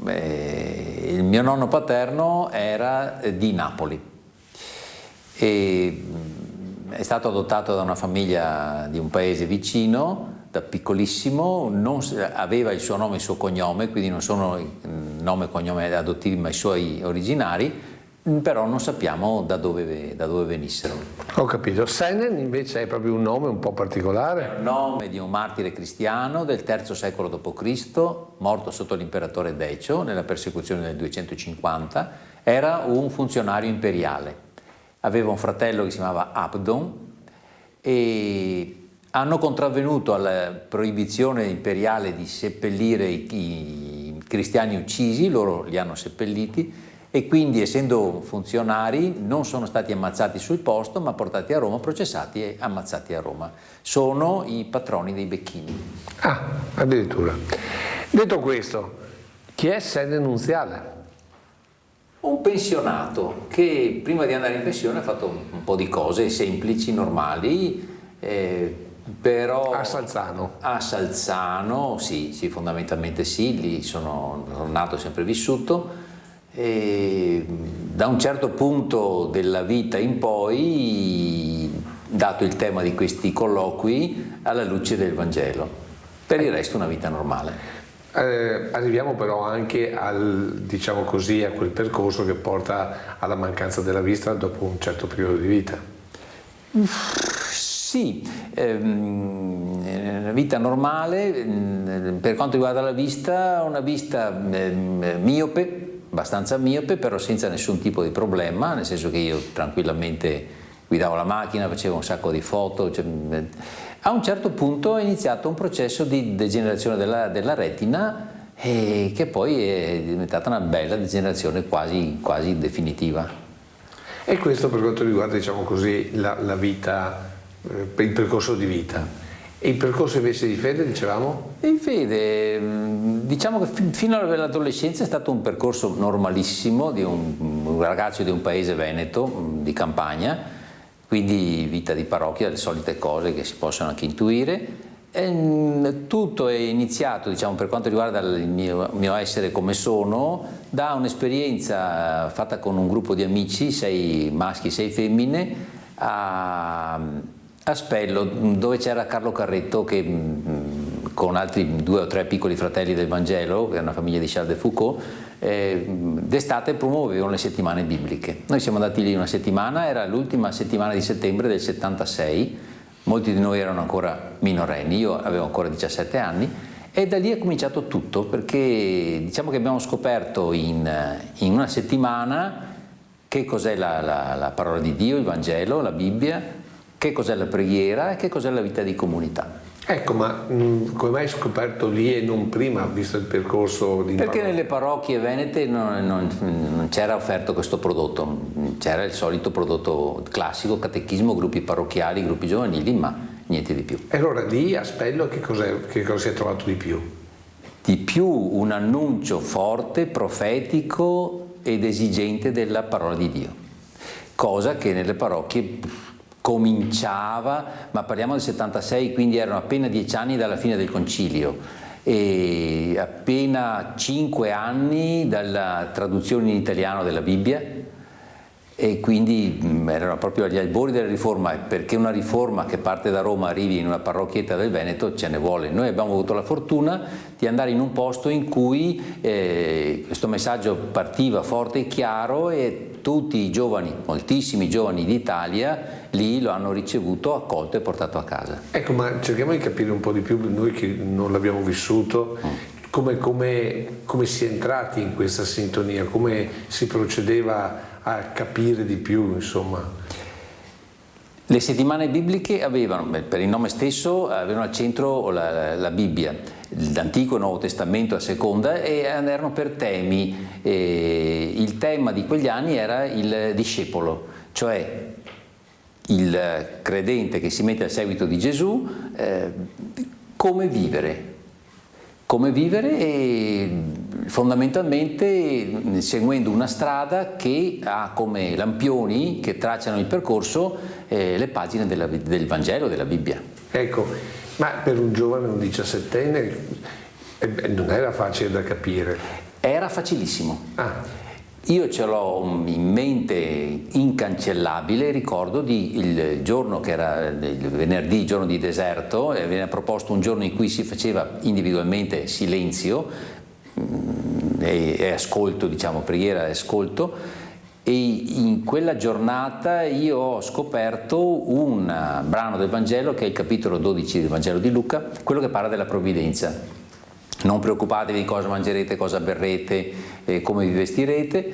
Il mio nonno paterno era di Napoli e è stato adottato da una famiglia di un paese vicino, da piccolissimo, aveva il suo nome e il suo cognome, quindi non sono nome e cognome adottivi ma i suoi originari, però non sappiamo da dove venissero. Ho capito. Sennen invece è proprio un nome un po' particolare? È il nome di un martire cristiano del III secolo d.C., morto sotto l'imperatore Decio nella persecuzione del 250, era un funzionario imperiale. Aveva un fratello che si chiamava Abdon e hanno contravvenuto alla proibizione imperiale di seppellire i cristiani uccisi, loro li hanno seppelliti e quindi, essendo funzionari, non sono stati ammazzati sul posto ma portati a Roma, processati e ammazzati a Roma. Sono i patroni dei becchini. Ah, addirittura. Detto questo, chi è sede nunziale? Un pensionato che prima di andare in pensione ha fatto un po' di cose semplici, normali, però a Salzano. A Salzano, sì, fondamentalmente sì, lì sono nato e sempre vissuto. E da un certo punto della vita in poi, dato il tema di questi colloqui, alla luce del Vangelo. Per il resto una vita normale. Arriviamo però anche diciamo così, a quel percorso che porta alla mancanza della vista dopo un certo periodo di vita. Sì, una vita normale, per quanto riguarda la vista, una vista miope, abbastanza miope, però senza nessun tipo di problema, nel senso che io tranquillamente guidavo la macchina, facevo un sacco di foto. A un certo punto è iniziato un processo di degenerazione della retina che poi è diventata una bella degenerazione quasi definitiva. E questo per quanto riguarda, diciamo così, la vita, il percorso di vita. E il percorso invece di fede, dicevamo? In fede, diciamo che fino all'adolescenza è stato un percorso normalissimo di un ragazzo di un paese veneto, di campagna, quindi vita di parrocchia, le solite cose che si possono anche intuire. Tutto è iniziato, diciamo, per quanto riguarda il mio essere come sono, da un'esperienza fatta con un gruppo di amici, 6 maschi, 6 femmine, a Spello, dove c'era Carlo Carretto che con altri 2 o 3 piccoli fratelli del Vangelo, che è una famiglia di Charles de Foucault, d'estate promuovevano le settimane bibliche. Noi siamo andati lì una settimana, era l'ultima settimana di settembre del 76, molti di noi erano ancora minorenni, io avevo ancora 17 anni, e da lì è cominciato tutto, perché diciamo che abbiamo scoperto in una settimana che cos'è la parola di Dio, il Vangelo, la Bibbia, che cos'è la preghiera e che cos'è la vita di comunità. Ecco, ma come mai hai scoperto lì e non prima, visto il percorso di... Perché nelle parrocchie venete non c'era offerto questo prodotto, c'era il solito prodotto classico, catechismo, gruppi parrocchiali, gruppi giovanili, ma niente di più. E allora lì a Spello che cosa si è trovato di più? Di più un annuncio forte, profetico ed esigente della parola di Dio, cosa che nelle parrocchie cominciava, ma parliamo del 76, quindi erano appena 10 anni dalla fine del concilio e appena 5 anni dalla traduzione in italiano della Bibbia, e quindi erano proprio agli albori della riforma, perché una riforma che parte da Roma arrivi in una parrocchietta del Veneto ce ne vuole. Noi abbiamo avuto la fortuna di andare in un posto in cui questo messaggio partiva forte e chiaro, e tutti i giovani, moltissimi giovani d'Italia lì lo hanno ricevuto, accolto e portato a casa. Ecco, ma cerchiamo di capire un po' di più, noi che non l'abbiamo vissuto, come si è entrati in questa sintonia, come si procedeva a capire di più, insomma. Le settimane bibliche avevano, per il nome stesso, avevano al centro la Bibbia, l'Antico e il Nuovo Testamento a seconda, e erano per temi. Il tema di quegli anni era il discepolo, cioè il credente che si mette al seguito di Gesù, come vivere e fondamentalmente seguendo una strada che ha come lampioni che tracciano il percorso le pagine del Vangelo, della Bibbia. Ecco, ma per un giovane, un 17enne, non era facile da capire? Era facilissimo. Io ce l'ho in mente incancellabile, ricordo il giorno che era il venerdì, giorno di deserto, e veniva proposto un giorno in cui si faceva individualmente silenzio e ascolto, diciamo, preghiera e ascolto, e in quella giornata io ho scoperto un brano del Vangelo che è il capitolo 12 del Vangelo di Luca, quello che parla della provvidenza. Non preoccupatevi di cosa mangerete, cosa berrete, come vi vestirete.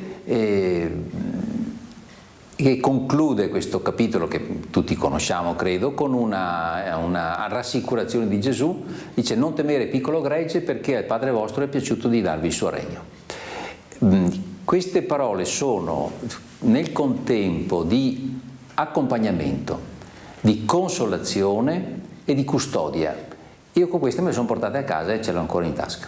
che conclude questo capitolo che tutti conosciamo, credo, con una rassicurazione di Gesù. Dice: non temere, piccolo gregge, perché al Padre vostro è piaciuto di darvi il suo regno. Queste parole sono nel contempo di accompagnamento, di consolazione e di custodia. Io con queste me le sono portate a casa e ce l'ho ancora in tasca.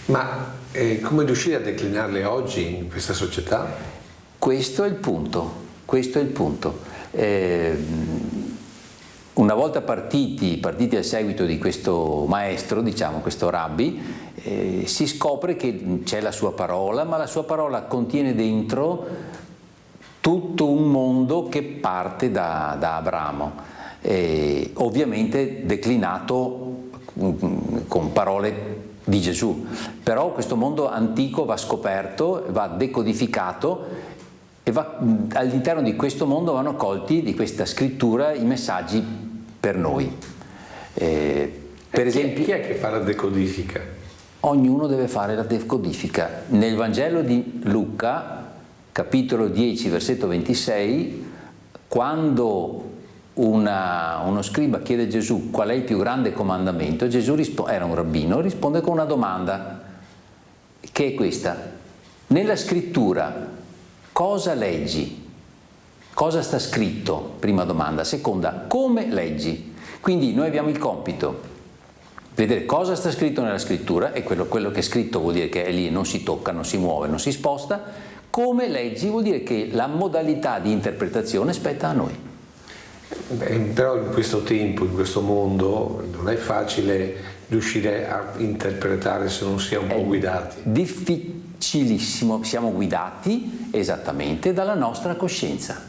Ma come riuscire a declinarle oggi in questa società? Questo è il punto, questo è il punto. Una volta partiti a seguito di questo maestro, diciamo questo rabbi, si scopre che c'è la sua parola, ma la sua parola contiene dentro tutto un mondo che parte da Abramo, ovviamente declinato con parole di Gesù. Però questo mondo antico va scoperto, va decodificato, e all'interno di questo mondo vanno colti, di questa scrittura, i messaggi per noi. Per esempio, chi è che fa la decodifica? Ognuno deve fare la decodifica. Nel Vangelo di Luca, capitolo 10, versetto 26, quando uno scriba chiede a Gesù qual è il più grande comandamento, Gesù era un rabbino, risponde con una domanda, che è questa: nella scrittura cosa leggi? Cosa sta scritto? Prima domanda. Seconda, come leggi? Quindi noi abbiamo il compito di vedere cosa sta scritto nella scrittura, e quello che è scritto vuol dire che è lì, non si tocca, non si muove, non si sposta. Come leggi vuol dire che la modalità di interpretazione spetta a noi. Però in questo tempo, in questo mondo, non è facile riuscire a interpretare se non si è un po' guidati. Difficilissimo, siamo guidati esattamente dalla nostra coscienza.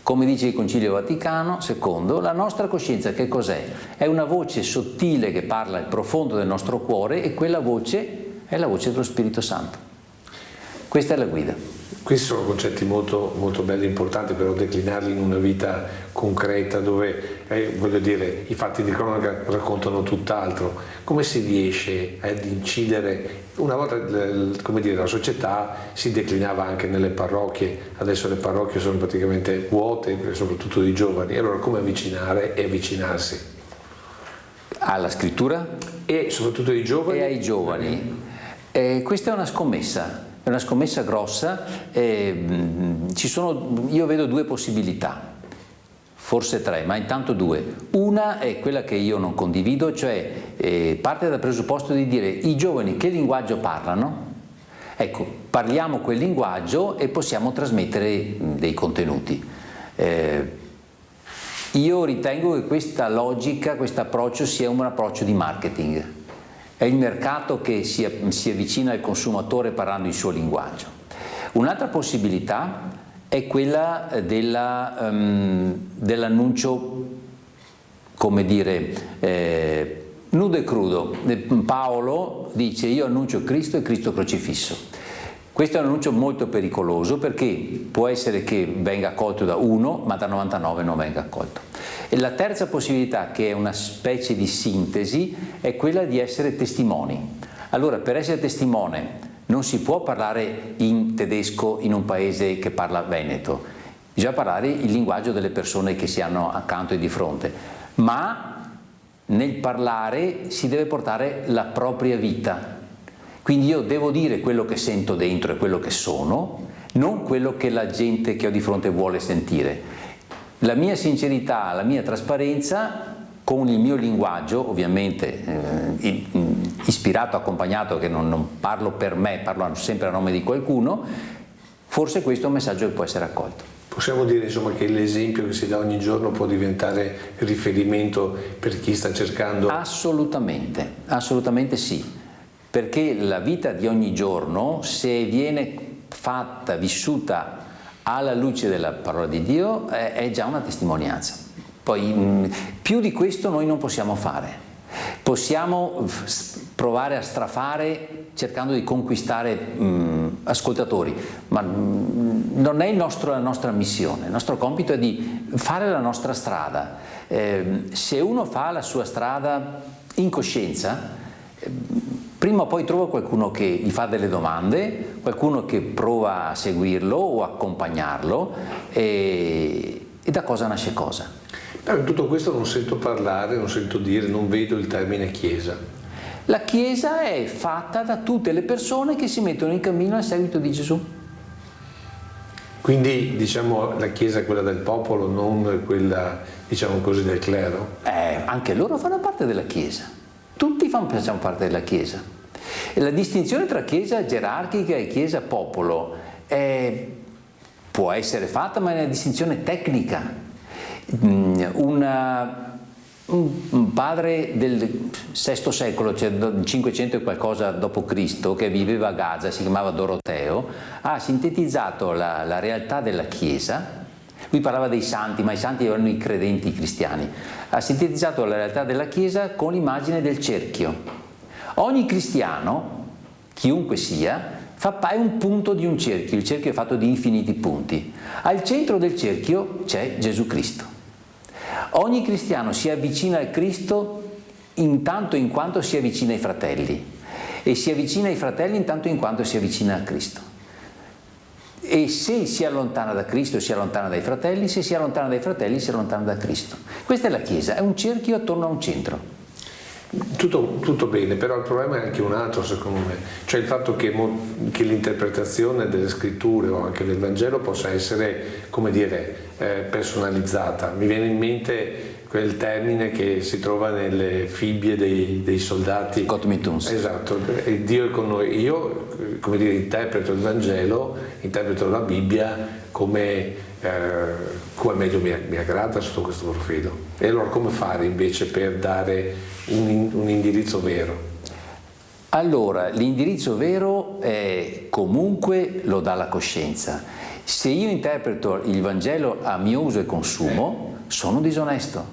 Come dice il Concilio Vaticano II, la nostra coscienza che cos'è? È una voce sottile che parla al profondo del nostro cuore, e quella voce è la voce dello Spirito Santo. Questa è la guida. Questi sono concetti molto, molto belli e importanti, però declinarli in una vita concreta dove, voglio dire, i fatti di cronaca raccontano tutt'altro. Come si riesce ad incidere? Una volta, come dire, la società si declinava anche nelle parrocchie, adesso le parrocchie sono praticamente vuote, soprattutto di giovani. Allora come avvicinare e avvicinarsi? Alla scrittura? E soprattutto ai giovani? E ai giovani. Questa è una scommessa. È una scommessa grossa, io vedo due possibilità, forse tre, ma intanto due. Una è quella che io non condivido, cioè parte dal presupposto di dire: i giovani che linguaggio parlano? Ecco, parliamo quel linguaggio e possiamo trasmettere dei contenuti. Io ritengo che questa logica, questo approccio sia un approccio di marketing. È il mercato che si avvicina al consumatore parlando il suo linguaggio. Un'altra possibilità è quella dell'annuncio, come dire, nudo e crudo. Paolo dice: io annuncio Cristo e Cristo crocifisso. Questo è un annuncio molto pericoloso, perché può essere che venga accolto da uno, ma da 99 non venga accolto. E la terza possibilità, che è una specie di sintesi, è quella di essere testimoni. Allora, per essere testimone non si può parlare in tedesco in un paese che parla veneto, bisogna parlare il linguaggio delle persone che si hanno accanto e di fronte, ma nel parlare si deve portare la propria vita. Quindi io devo dire quello che sento dentro e quello che sono, non quello che la gente che ho di fronte vuole sentire. La mia sincerità, la mia trasparenza, con il mio linguaggio, ovviamente ispirato, accompagnato, che non parlo per me, parlo sempre a nome di qualcuno, forse questo è un messaggio che può essere accolto. Possiamo dire, insomma, che l'esempio che si dà ogni giorno può diventare riferimento per chi sta cercando? Assolutamente, assolutamente sì. Perché la vita di ogni giorno, se viene fatta, vissuta alla luce della parola di Dio, è già una testimonianza. Poi più di questo noi non possiamo fare. Possiamo provare a strafare cercando di conquistare ascoltatori, ma non è la nostra missione. Il nostro compito è di fare la nostra strada. Se uno fa la sua strada in coscienza, prima o poi trova qualcuno che gli fa delle domande, qualcuno che prova a seguirlo o accompagnarlo e da cosa nasce cosa. Però in tutto questo non sento parlare, non sento dire, non vedo il termine Chiesa. La Chiesa è fatta da tutte le persone che si mettono in cammino al seguito di Gesù. Quindi diciamo la Chiesa è quella del popolo, non quella, diciamo così, del clero? Anche loro fanno parte della Chiesa, tutti facciamo parte della Chiesa. E la distinzione tra Chiesa gerarchica e Chiesa popolo può essere fatta, ma è una distinzione tecnica. Un padre del VI secolo, cioè 500 e qualcosa d.C., che viveva a Gaza, si chiamava Doroteo, ha sintetizzato la realtà della Chiesa. Lui parlava dei santi, ma i santi erano i credenti cristiani. Ha sintetizzato la realtà della Chiesa con l'immagine del cerchio. Ogni cristiano, chiunque sia, è un punto di un cerchio. Il cerchio è fatto di infiniti punti. Al centro del cerchio c'è Gesù Cristo. Ogni cristiano si avvicina al Cristo intanto in quanto si avvicina ai fratelli, e si avvicina ai fratelli intanto in quanto si avvicina a Cristo. E se si allontana da Cristo si allontana dai fratelli, se si allontana dai fratelli si allontana da Cristo. Questa è la Chiesa, è un cerchio attorno a un centro. Tutto bene, però il problema è anche un altro, secondo me, cioè il fatto che l'interpretazione delle scritture o anche del Vangelo possa essere, come dire, personalizzata. Mi viene in mente quel termine che si trova nelle fibbie dei soldati. Gott mit uns. Esatto, Dio è con noi. Io, come dire, interpreto il Vangelo, interpreto la Bibbia come meglio mi aggrada sotto questo profilo. E allora come fare invece per dare un indirizzo vero? Allora, l'indirizzo vero comunque lo dà la coscienza. Se io interpreto il Vangelo a mio uso e consumo, sono disonesto,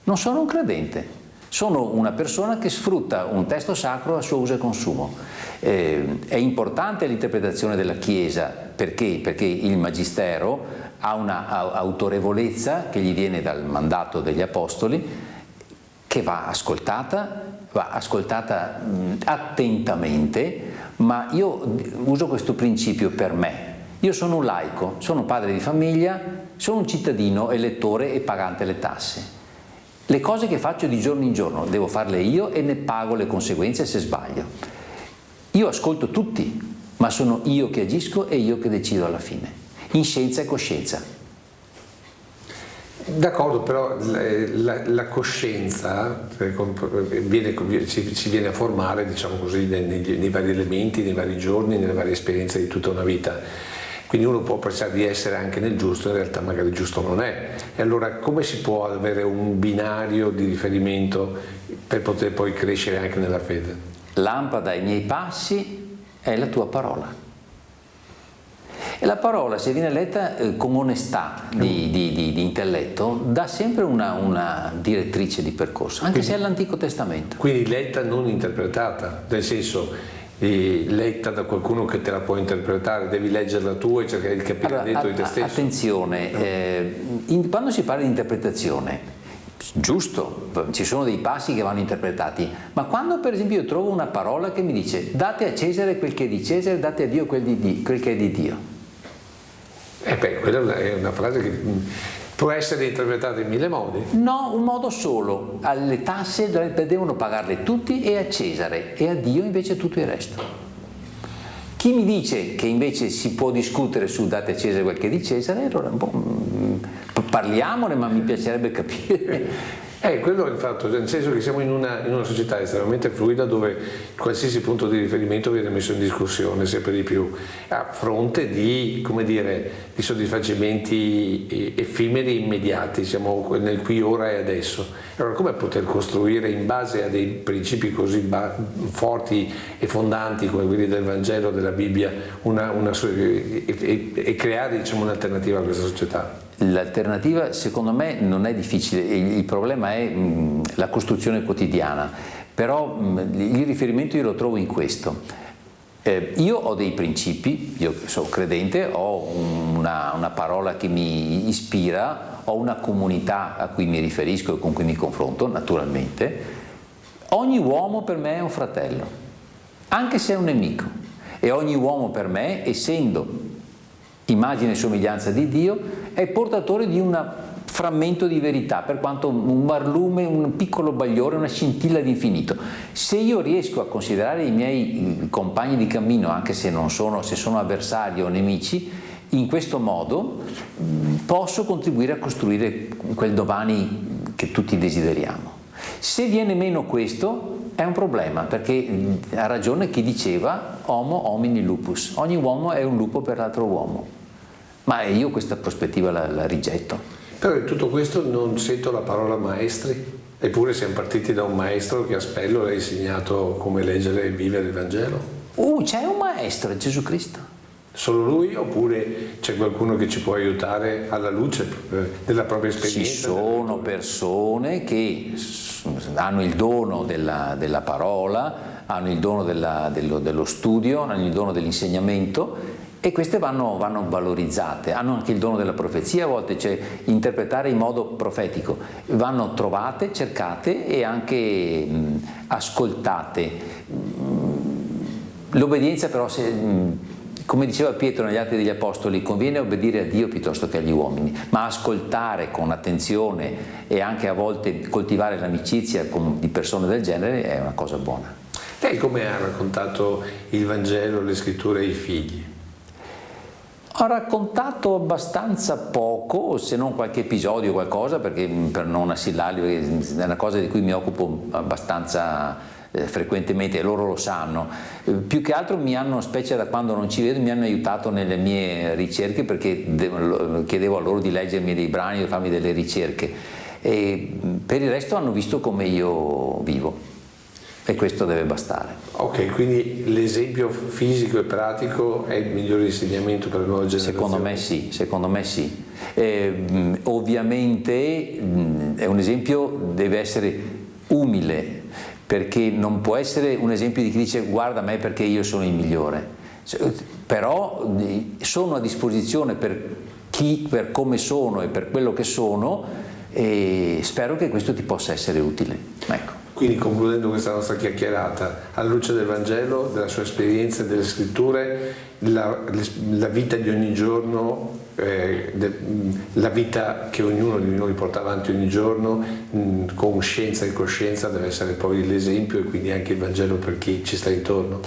non sono un credente, sono una persona che sfrutta un testo sacro a suo uso e consumo. È importante l'interpretazione della Chiesa, perché il Magistero ha una autorevolezza che gli viene dal mandato degli Apostoli, che va ascoltata attentamente, ma io uso questo principio per me. Io sono un laico, sono un padre di famiglia, sono un cittadino elettore e pagante le tasse. Le cose che faccio di giorno in giorno devo farle io e ne pago le conseguenze se sbaglio. Io ascolto tutti, ma sono io che agisco e io che decido alla fine, in scienza e coscienza. D'accordo, però la coscienza si viene a formare, diciamo così, nei vari elementi, nei vari giorni, nelle varie esperienze di tutta una vita. Quindi uno può pensare di essere anche nel giusto, in realtà magari giusto non è. E allora come si può avere un binario di riferimento per poter poi crescere anche nella fede? Lampada ai miei passi è la tua parola. E la parola, se viene letta con onestà di intelletto, dà sempre una direttrice di percorso, anche se è l'Antico Testamento. Quindi letta, non interpretata, nel senso letta da qualcuno che te la può interpretare, devi leggerla tu e cercare di capire dentro di te stesso. Attenzione, quando si parla di interpretazione, giusto, ci sono dei passi che vanno interpretati, ma quando per esempio io trovo una parola che mi dice date a Cesare quel che è di Cesare, date a Dio quel che è di Dio. Quella è una frase che può essere interpretata in mille modi. No, un modo solo. Alle tasse devono pagarle tutti e a Cesare, e a Dio invece tutto il resto. Chi mi dice che invece si può discutere su date a Cesare quel che è di Cesare, allora parliamone, ma mi piacerebbe capire. Quello è il fatto, nel senso che siamo in una società estremamente fluida dove qualsiasi punto di riferimento viene messo in discussione sempre di più a fronte di, come dire, di soddisfacimenti effimeri e immediati. Siamo nel qui, ora e adesso. Allora come poter costruire in base a dei principi così forti e fondanti come quelli del Vangelo, della Bibbia, e creare, diciamo, un'alternativa a questa società? L'alternativa secondo me non è difficile, il problema è la costruzione quotidiana, però il riferimento io lo trovo in questo. Io ho dei principi, io sono credente, ho una parola che mi ispira, ho una comunità a cui mi riferisco e con cui mi confronto naturalmente. Ogni uomo per me è un fratello. anche se è un nemico. E ogni uomo per me, essendo immagine e somiglianza di Dio, è portatore di un frammento di verità, per quanto un barlume, un piccolo bagliore, una scintilla di infinito. Se io riesco a considerare i miei compagni di cammino, anche se sono avversari o nemici, in questo modo posso contribuire a costruire quel domani che tutti desideriamo. Se viene meno questo è un problema, perché ha ragione chi diceva homo homini lupus, ogni uomo è un lupo per l'altro uomo, ma io questa prospettiva la rigetto. Però in tutto questo non sento la parola maestri, eppure siamo partiti da un maestro che a Spello ha insegnato come leggere e vivere il Vangelo. C'è un maestro, Gesù Cristo. Solo lui, oppure c'è qualcuno che ci può aiutare alla luce della propria esperienza? Ci sono persone che hanno il dono della parola, hanno il dono dello studio, hanno il dono dell'insegnamento, e queste vanno valorizzate. Hanno anche il dono della profezia, a volte, cioè interpretare in modo profetico. Vanno trovate, cercate e anche ascoltate. L'obbedienza però, come diceva Pietro negli Atti degli Apostoli, conviene obbedire a Dio piuttosto che agli uomini, ma ascoltare con attenzione e anche a volte coltivare l'amicizia di persone del genere è una cosa buona. Lei come ha raccontato il Vangelo, le scritture ai figli? Ho raccontato abbastanza poco, se non qualche episodio, qualcosa, perché per non assillarli, è una cosa di cui mi occupo abbastanza frequentemente e loro lo sanno. Più che altro mi hanno, specie da quando non ci vedo, mi hanno aiutato nelle mie ricerche, perché chiedevo a loro di leggermi dei brani, di farmi delle ricerche, e per il resto hanno visto come io vivo. E questo deve bastare. Ok, quindi l'esempio fisico e pratico è il migliore insegnamento per le nuove generazioni? Secondo me sì. Ovviamente è un esempio, deve essere umile, perché non può essere un esempio di chi dice guarda me perché io sono il migliore. Però sono a disposizione per come sono e per quello che sono, e spero che questo ti possa essere utile. Ecco. Quindi, concludendo questa nostra chiacchierata, alla luce del Vangelo, della sua esperienza e delle scritture, la vita di ogni giorno, la vita che ognuno di noi porta avanti ogni giorno, con scienza e coscienza, deve essere poi l'esempio, e quindi anche il Vangelo per chi ci sta intorno.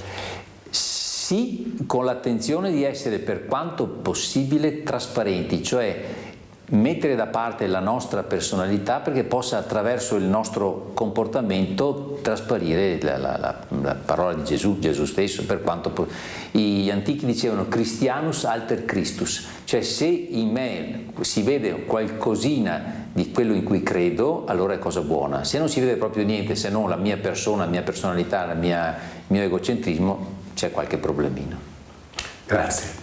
Sì, con l'attenzione di essere per quanto possibile trasparenti, cioè mettere da parte la nostra personalità perché possa attraverso il nostro comportamento trasparire la parola di Gesù stesso, per quanto gli antichi dicevano Christianus alter Christus, cioè se in me si vede qualcosina di quello in cui credo, allora è cosa buona. Se non si vede proprio niente se non la mia persona, la mia personalità, il mio egocentrismo, c'è qualche problemino. Grazie.